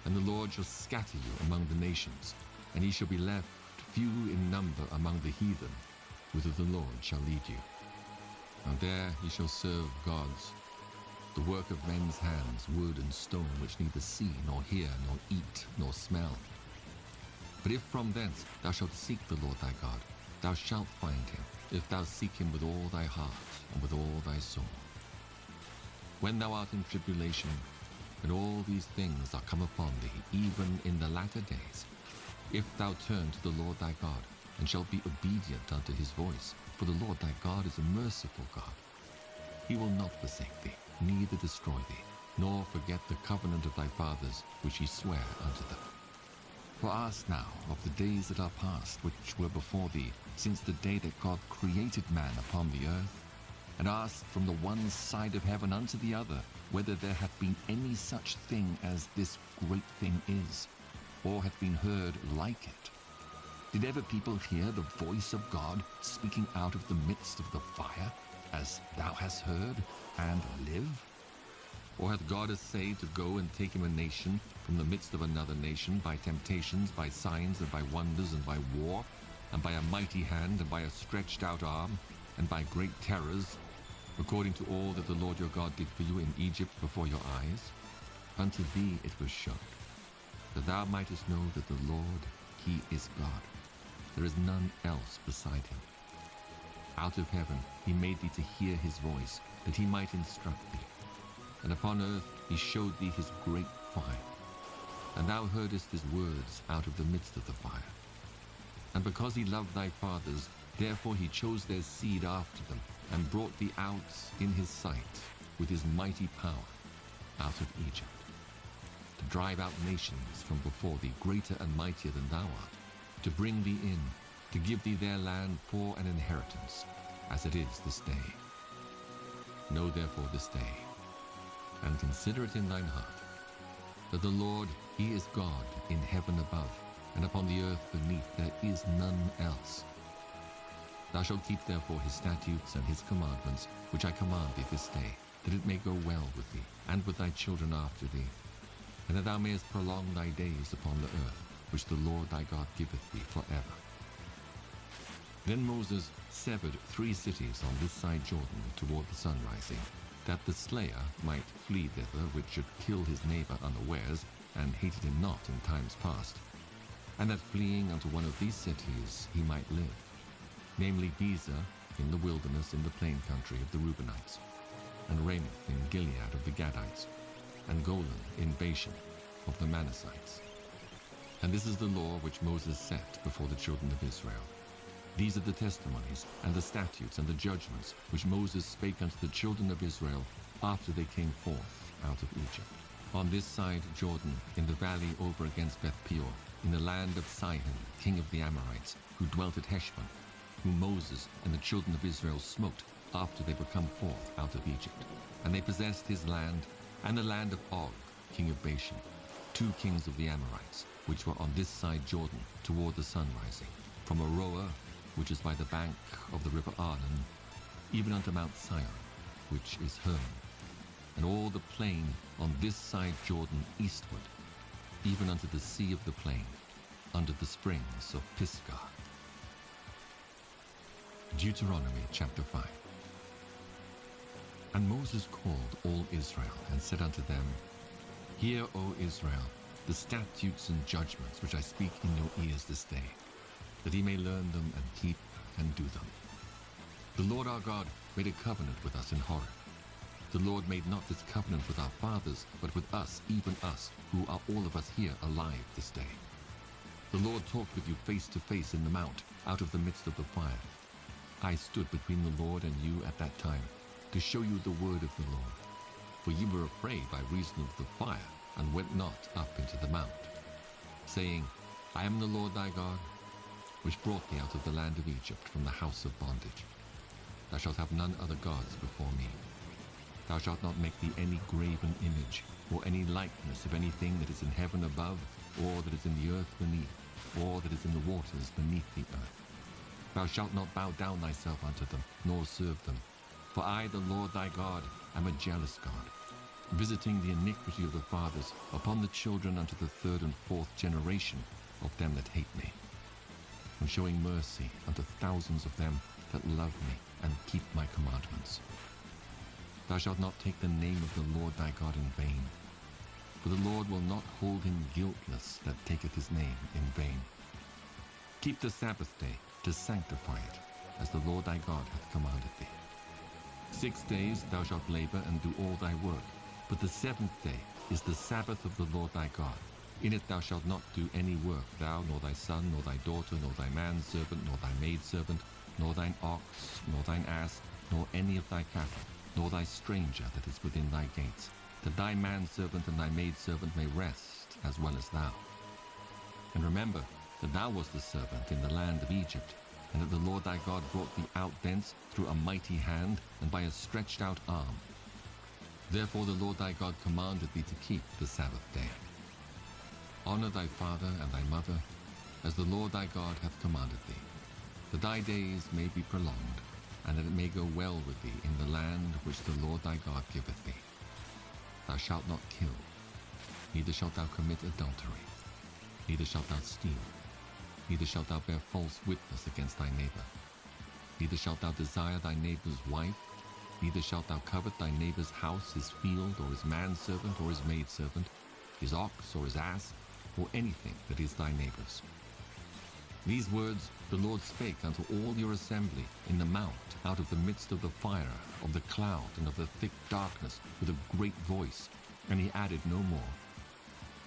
And the Lord shall scatter you among the nations, and ye shall be left few in number among the heathen, whither the Lord shall lead you. And there ye shall serve gods, the work of men's hands, wood and stone, which neither see, nor hear, nor eat, nor smell. But if from thence thou shalt seek the Lord thy God, thou shalt find him, if thou seek him with all thy heart and with all thy soul. When thou art in tribulation, and all these things are come upon thee, even in the latter days, if thou turn to the Lord thy God, and shalt be obedient unto his voice, for the Lord thy God is a merciful God. He will not forsake thee, neither destroy thee, nor forget the covenant of thy fathers, which he sware unto them. For ask now of the days that are past, which were before thee, since the day that God created man upon the earth, and ask from the one side of heaven unto the other, whether there hath been any such thing as this great thing is, or hath been heard like it. Did ever people hear the voice of God speaking out of the midst of the fire, as thou hast heard, and live? Or hath God essayed to go and take him a nation from the midst of another nation, by temptations, by signs, and by wonders, and by war, and by a mighty hand, and by a stretched out arm, and by great terrors, according to all that the Lord your God did for you in Egypt before your eyes? Unto thee it was shown, that thou mightest know that the Lord, he is God. There is none else beside him. Out of heaven he made thee to hear his voice, that he might instruct thee. And upon earth he showed thee his great fire. And thou heardest his words out of the midst of the fire. And because he loved thy fathers, therefore he chose their seed after them, and brought thee out in his sight with his mighty power out of Egypt, to drive out nations from before thee, greater and mightier than thou art, to bring thee in, to give thee their land for an inheritance, as it is this day. Know therefore this day, and consider it in thine heart, that the Lord, he is God in heaven above, and upon the earth beneath there is none else. Thou shalt keep therefore his statutes and his commandments, which I command thee this day, that it may go well with thee, and with thy children after thee, and that thou mayest prolong thy days upon the earth, which the Lord thy God giveth thee forever. Then Moses severed 3 cities on this side Jordan toward the sunrising, that the slayer might flee thither, which should kill his neighbor unawares, and hated him not in times past, and that fleeing unto one of these cities he might live, namely Bezer in the wilderness in the plain country of the Reubenites, and Ramoth in Gilead of the Gadites, and Golan in Bashan of the Manassites. And this is the law which Moses set before the children of Israel. These are the testimonies, and the statutes, and the judgments, which Moses spake unto the children of Israel after they came forth out of Egypt. On this side Jordan, in the valley over against Beth-peor, in the land of Sihon, king of the Amorites, who dwelt at Heshbon, whom Moses and the children of Israel smote after they were come forth out of Egypt. And they possessed his land, and the land of Og, king of Bashan, 2 kings of the Amorites, which were on this side Jordan, toward the sun rising, from Aroer, which is by the bank of the river Arnon, even unto Mount Sion, which is Hermon, and all the plain on this side Jordan eastward, even unto the sea of the plain, under the springs of Pisgah. Deuteronomy chapter 5. And Moses called all Israel, and said unto them, Hear, O Israel, the statutes and judgments which I speak in your ears this day, that ye may learn them and keep and do them. The Lord our God made a covenant with us in Horeb. The Lord made not this covenant with our fathers, but with us, even us, who are all of us here alive this day. The Lord talked with you face to face in the mount, out of the midst of the fire. I stood between the Lord and you at that time, to show you the word of the Lord. For ye were afraid by reason of the fire, and went not up into the mount, saying, I am the Lord thy God, which brought thee out of the land of Egypt from the house of bondage. Thou shalt have none other gods before me. Thou shalt not make thee any graven image, or any likeness of anything that is in heaven above, or that is in the earth beneath, or that is in the waters beneath the earth. Thou shalt not bow down thyself unto them, nor serve them. For I, the Lord thy God, am a jealous God, visiting the iniquity of the fathers upon the children unto the third and fourth generation of them that hate me, and showing mercy unto thousands of them that love me and keep my commandments. Thou shalt not take the name of the Lord thy God in vain, for the Lord will not hold him guiltless that taketh his name in vain. Keep the Sabbath day to sanctify it, as the Lord thy God hath commanded thee. 6 days thou shalt labor and do all thy work, but the seventh day is the Sabbath of the Lord thy God. In it thou shalt not do any work, thou, nor thy son, nor thy daughter, nor thy manservant, nor thy maidservant, nor thine ox, nor thine ass, nor any of thy cattle, nor thy stranger that is within thy gates, that thy manservant and thy maidservant may rest as well as thou. And remember that thou wast a servant in the land of Egypt, and that the Lord thy God brought thee out thence through a mighty hand and by a stretched out arm. Therefore the Lord thy God commanded thee to keep the Sabbath day. Honor thy father and thy mother, as the Lord thy God hath commanded thee, that thy days may be prolonged, and that it may go well with thee in the land which the Lord thy God giveth thee. Thou shalt not kill, neither shalt thou commit adultery, neither shalt thou steal, neither shalt thou bear false witness against thy neighbor, neither shalt thou desire thy neighbor's wife, neither shalt thou covet thy neighbor's house, his field, or his manservant, or his maidservant, his ox, or his ass, or anything that is thy neighbor's. These words the Lord spake unto all your assembly in the mount, out of the midst of the fire, of the cloud, and of the thick darkness, with a great voice, and he added no more.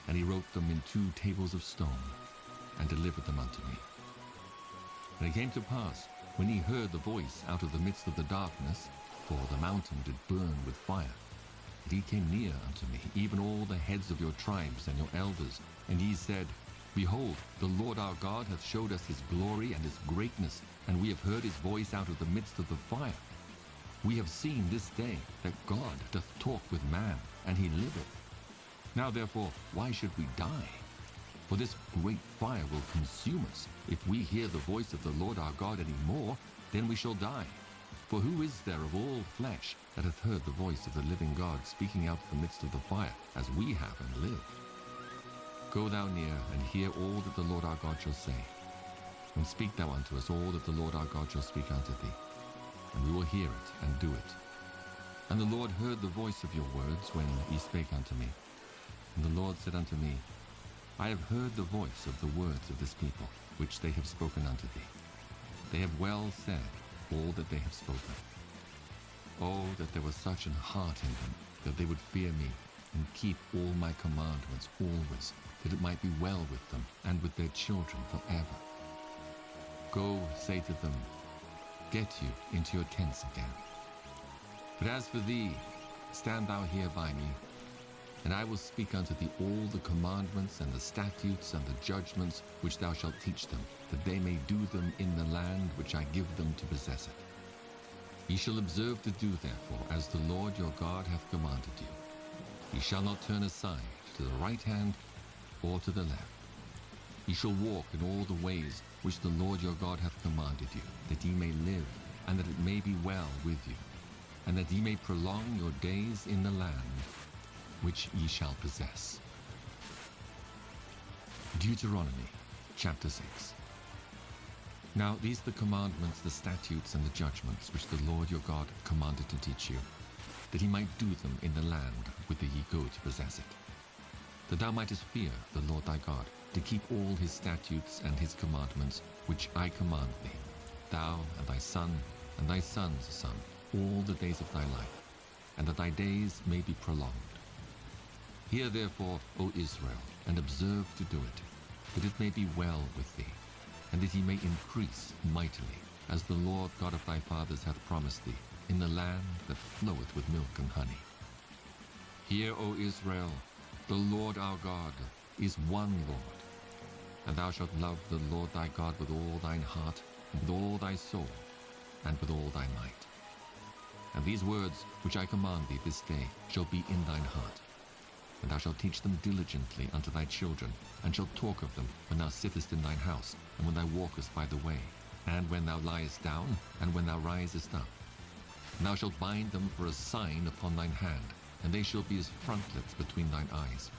And he wrote them in 2 tables of stone, and delivered them unto me. And it came to pass, when he heard the voice out of the midst of the darkness, for the mountain did burn with fire, that he came near unto me, even all the heads of your tribes and your elders, and ye said, Behold, the Lord our God hath showed us his glory and his greatness, and we have heard his voice out of the midst of the fire. We have seen this day that God doth talk with man, and he liveth. Now therefore, why should we die? For this great fire will consume us. If we hear the voice of the Lord our God any more, then we shall die. For who is there of all flesh that hath heard the voice of the living God speaking out of the midst of the fire, as we have and lived? Go thou near, and hear all that the Lord our God shall say. And speak thou unto us all that the Lord our God shall speak unto thee. And we will hear it, and do it. And the Lord heard the voice of your words when ye spake unto me. And the Lord said unto me, I have heard the voice of the words of this people, which they have spoken unto thee. They have well said all that they have spoken. Oh, that there was such an heart in them, that they would fear me, and keep all my commandments always, that it might be well with them, and with their children forever. Go, say to them, Get you into your tents again. But as for thee, stand thou here by me, and I will speak unto thee all the commandments and the statutes and the judgments which thou shalt teach them, that they may do them in the land which I give them to possess it. Ye shall observe to do therefore as the Lord your God hath commanded you. Ye shall not turn aside to the right hand or to the left, Ye shall walk in all the ways which the Lord your God hath commanded you, that ye may live, and that it may be well with you, and that ye may prolong your days in the land which ye shall possess. Deuteronomy chapter 6. Now these are the commandments, the statutes, and the judgments which the Lord your God commanded to teach you, that he might do them in the land whither ye go to possess it, that thou mightest fear the Lord thy God, to keep all his statutes and his commandments which I command thee, thou and thy son and thy son's son, all the days of thy life, and that thy days may be prolonged. Hear therefore, O Israel, and observe to do it, that it may be well with thee, and that ye may increase mightily, as the Lord God of thy fathers hath promised thee, in the land that floweth with milk and honey. Hear, O Israel, the Lord our God is one Lord, and thou shalt love the Lord thy God with all thine heart, and with all thy soul, and with all thy might. And these words which I command thee this day shall be in thine heart, and thou shalt teach them diligently unto thy children, and shalt talk of them when thou sittest in thine house, and when thou walkest by the way, and when thou liest down, and when thou risest up. And thou shalt bind them for a sign upon thine hand, and they shall be as frontlets between thine eyes.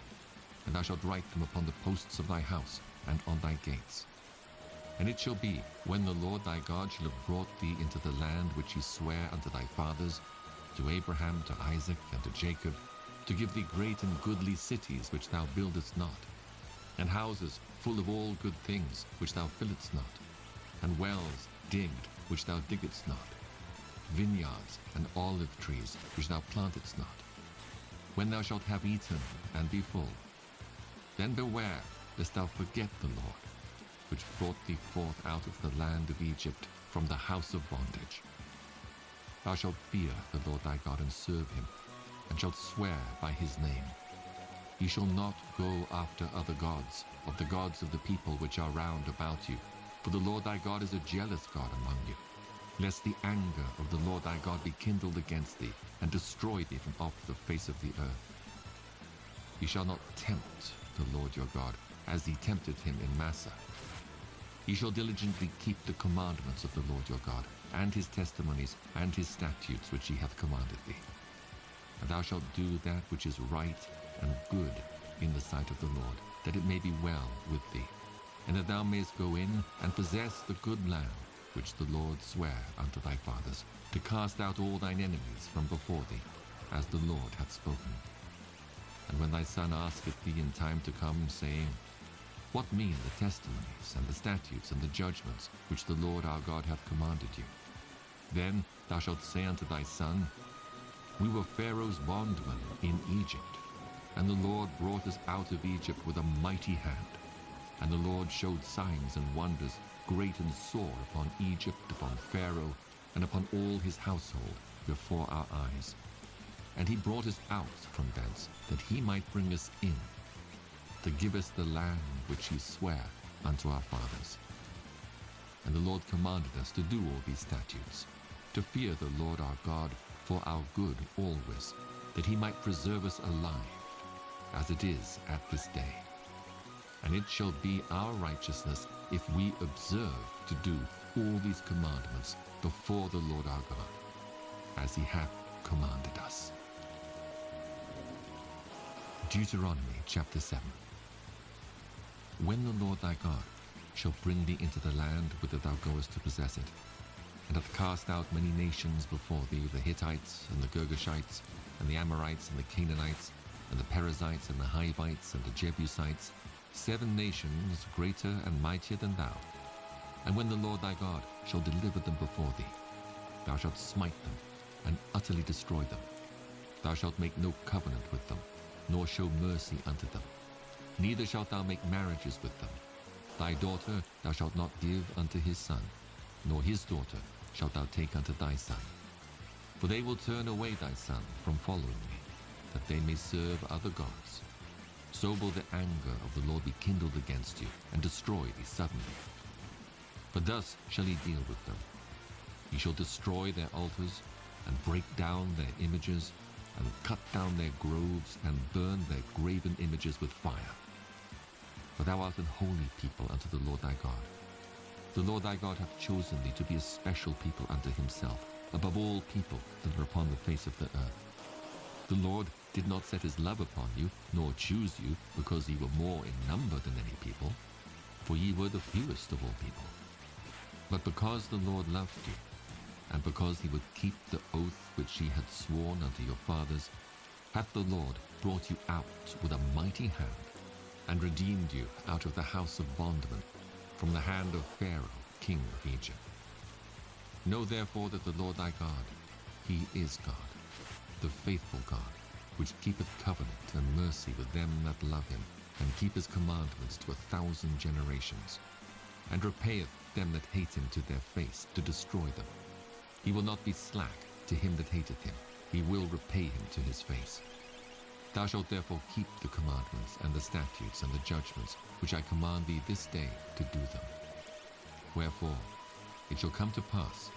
And thou shalt write them upon the posts of thy house, and on thy gates. And it shall be, when the Lord thy God shall have brought thee into the land which he sware unto thy fathers, to Abraham, to Isaac, and to Jacob, to give thee great and goodly cities which thou buildest not, and houses full of all good things which thou fillest not, and wells digged which thou diggedst not, vineyards and olive trees which thou plantedst not. When thou shalt have eaten and be full, then beware lest thou forget the Lord, which brought thee forth out of the land of Egypt from the house of bondage. Thou shalt fear the Lord thy God and serve him, and shalt swear by his name. Ye shall not go after other gods, of the gods of the people which are round about you, for the Lord thy God is a jealous God among you, lest the anger of the Lord thy God be kindled against thee, and destroy thee from off the face of the earth. Ye shall not tempt the Lord your God, as ye tempted him in Massah. Ye shall diligently keep the commandments of the Lord your God, and his testimonies, and his statutes which he hath commanded thee. And thou shalt do that which is right and good in the sight of the Lord, that it may be well with thee, and that thou mayest go in and possess the good land which the Lord sware unto thy fathers, to cast out all thine enemies from before thee, as the Lord hath spoken. And when thy son asketh thee in time to come, saying, What mean the testimonies and the statutes and the judgments which the Lord our God hath commanded you? Then thou shalt say unto thy son, We were Pharaoh's bondmen in Egypt, and the Lord brought us out of Egypt with a mighty hand. And the Lord showed signs and wonders great and sore upon Egypt, upon Pharaoh, and upon all his household before our eyes. And he brought us out from thence, that he might bring us in, to give us the land which he sware unto our fathers. And the Lord commanded us to do all these statutes, to fear the Lord our God for our good always, that he might preserve us alive, as it is at this day. And it shall be our righteousness if we observe to do all these commandments before the Lord our God, as he hath commanded us. Deuteronomy chapter 7. When the Lord thy God shall bring thee into the land whither thou goest to possess it, and hath cast out many nations before thee, the Hittites, and the Girgashites, and the Amorites, and the Canaanites, and the Perizzites, and the Hivites, and the Jebusites, 7 nations greater and mightier than thou. And when the Lord thy God shall deliver them before thee, thou shalt smite them, and utterly destroy them. Thou shalt make no covenant with them, nor show mercy unto them. Neither shalt thou make marriages with them. Thy daughter thou shalt not give unto his son, nor his daughter shalt thou take unto thy son. For they will turn away thy son from following me, that they may serve other gods. So will the anger of the Lord be kindled against you, and destroy thee suddenly. For thus shall he deal with them. He shall destroy their altars, and break down their images, and cut down their groves, and burn their graven images with fire. For thou art an holy people unto the Lord thy God. The Lord thy God hath chosen thee to be a special people unto himself, above all people that are upon the face of the earth. The Lord did not set his love upon you, nor choose you, because ye were more in number than any people, for ye were the fewest of all people. But because the Lord loved you, and because he would keep the oath which he had sworn unto your fathers, hath the Lord brought you out with a mighty hand, and redeemed you out of the house of bondmen, from the hand of Pharaoh, king of Egypt. Know therefore that the Lord thy God, he is God, the faithful God, which keepeth covenant and mercy with them that love him, and keep his commandments to 1,000 generations, and repayeth them that hate him to their face, to destroy them. He will not be slack to him that hateth him, he will repay him to his face. Thou shalt therefore keep the commandments and the statutes and the judgments which I command thee this day to do them. Wherefore it shall come to pass,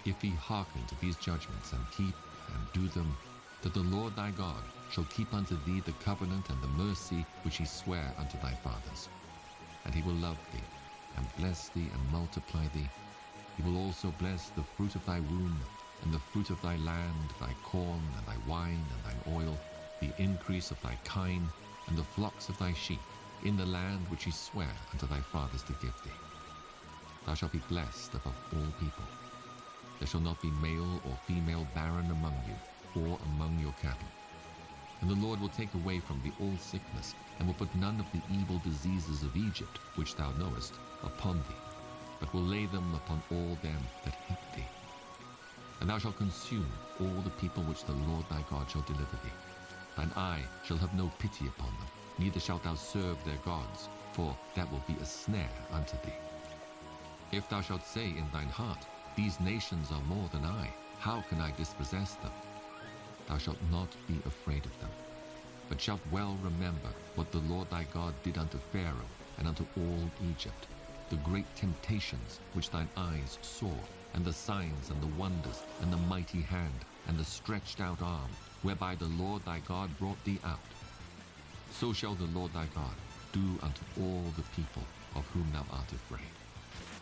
if ye hearken to these judgments and keep and do them, that the Lord thy God shall keep unto thee the covenant and the mercy which he sware unto thy fathers. And he will love thee, and bless thee, and multiply thee. He will also bless the fruit of thy womb, and the fruit of thy land, thy corn, and thy wine, and thine oil, the increase of thy kine, and the flocks of thy sheep, in the land which he sware unto thy fathers to give thee. Thou shalt be blessed above all people. There shall not be male or female barren among you, or among your cattle. And the Lord will take away from thee all sickness, and will put none of the evil diseases of Egypt, which thou knowest, upon thee, but will lay them upon all them that hate thee. And thou shalt consume all the people which the Lord thy God shall deliver thee. Thine eye shall have no pity upon them, neither shalt thou serve their gods, for that will be a snare unto thee. If thou shalt say in thine heart, These nations are more than I, how can I dispossess them? Thou shalt not be afraid of them, but shalt well remember what the Lord thy God did unto Pharaoh and unto all Egypt, the great temptations which thine eyes saw, and the signs and the wonders, and the mighty hand, and the stretched out arm, whereby the Lord thy God brought thee out. So shall the Lord thy God do unto all the people of whom thou art afraid.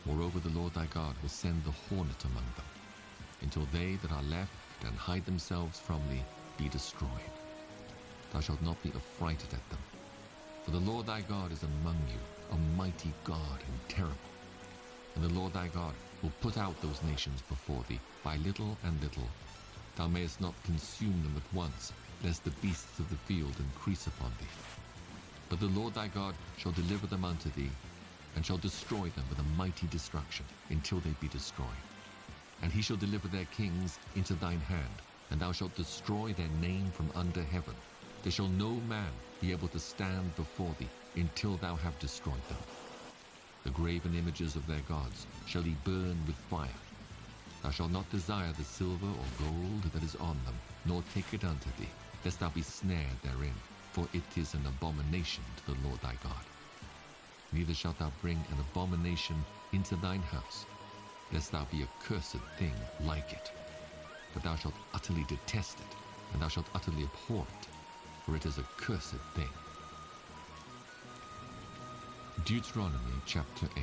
Moreover, the Lord thy God will send the hornet among them, until they that are left and hide themselves from thee be destroyed. Thou shalt not be affrighted at them, for the Lord thy God is among you, a mighty God and terrible. And the Lord thy God will put out those nations before thee by little and little. Thou mayest not consume them at once, lest the beasts of the field increase upon thee. But the Lord thy God shall deliver them unto thee, and shall destroy them with a mighty destruction, until they be destroyed. And he shall deliver their kings into thine hand, and thou shalt destroy their name from under heaven. There shall no man be able to stand before thee, until thou have destroyed them. The graven images of their gods shall he burn with fire. Thou shalt not desire the silver or gold that is on them, nor take it unto thee, lest thou be snared therein, for it is an abomination to the Lord thy God. Neither shalt thou bring an abomination into thine house, lest thou be a cursed thing like it. But thou shalt utterly detest it, and thou shalt utterly abhor it, for it is a cursed thing. Deuteronomy chapter 8.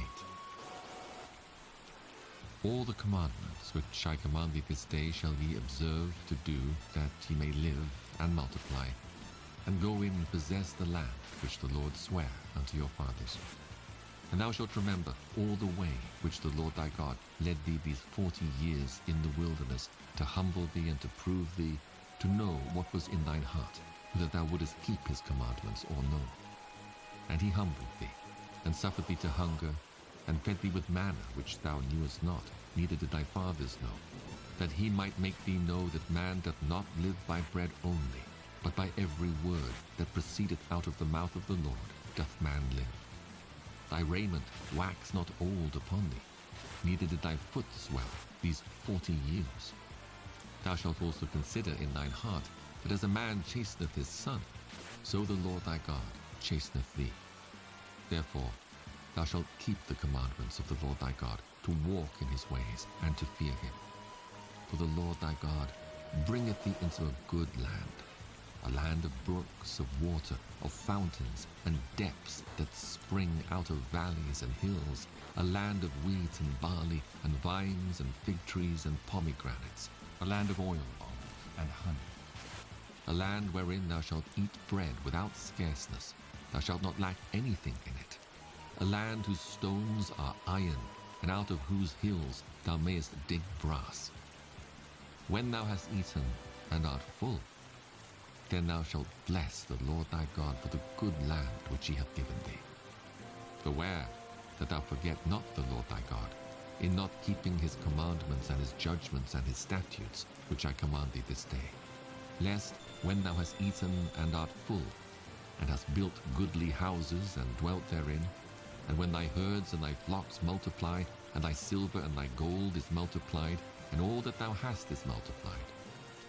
All the commandments which I command thee this day shall ye observe to do, that ye may live and multiply, and go in and possess the land which the Lord sware unto your fathers. And thou shalt remember all the way which the Lord thy God led thee these 40 years in the wilderness, to humble thee and to prove thee, to know what was in thine heart, whether thou wouldest keep his commandments or no. And he humbled thee, and suffered thee to hunger, and fed thee with manna which thou knewest not, neither did thy fathers know, that he might make thee know that man doth not live by bread only, but by every word that proceedeth out of the mouth of the Lord doth man live. Thy raiment waxed not old upon thee, neither did thy foot swell these 40 years. Thou shalt also consider in thine heart that as a man chasteneth his son, so the Lord thy God chasteneth thee. Therefore thou shalt keep the commandments of the Lord thy God, to walk in his ways, and to fear him. For the Lord thy God bringeth thee into a good land, a land of brooks, of water, of fountains, and depths that spring out of valleys and hills, a land of wheat and barley, and vines and fig trees and pomegranates, a land of oil, olive, and honey, a land wherein thou shalt eat bread without scarceness, thou shalt not lack anything in it, a land whose stones are iron, and out of whose hills thou mayest dig brass. When thou hast eaten and art full, then thou shalt bless the Lord thy God for the good land which he hath given thee. Beware that thou forget not the Lord thy God, in not keeping his commandments and his judgments and his statutes, which I command thee this day, lest, when thou hast eaten and art full, and hast built goodly houses and dwelt therein, and when thy herds and thy flocks multiply, and thy silver and thy gold is multiplied, and all that thou hast is multiplied,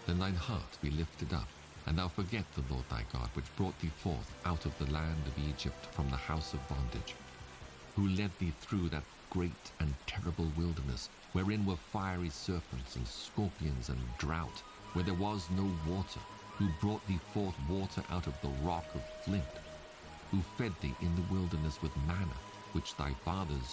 then thine heart be lifted up, and thou forget the Lord thy God, which brought thee forth out of the land of Egypt from the house of bondage, who led thee through that great and terrible wilderness, wherein were fiery serpents and scorpions and drought, where there was no water, who brought thee forth water out of the rock of flint, who fed thee in the wilderness with manna, which thy fathers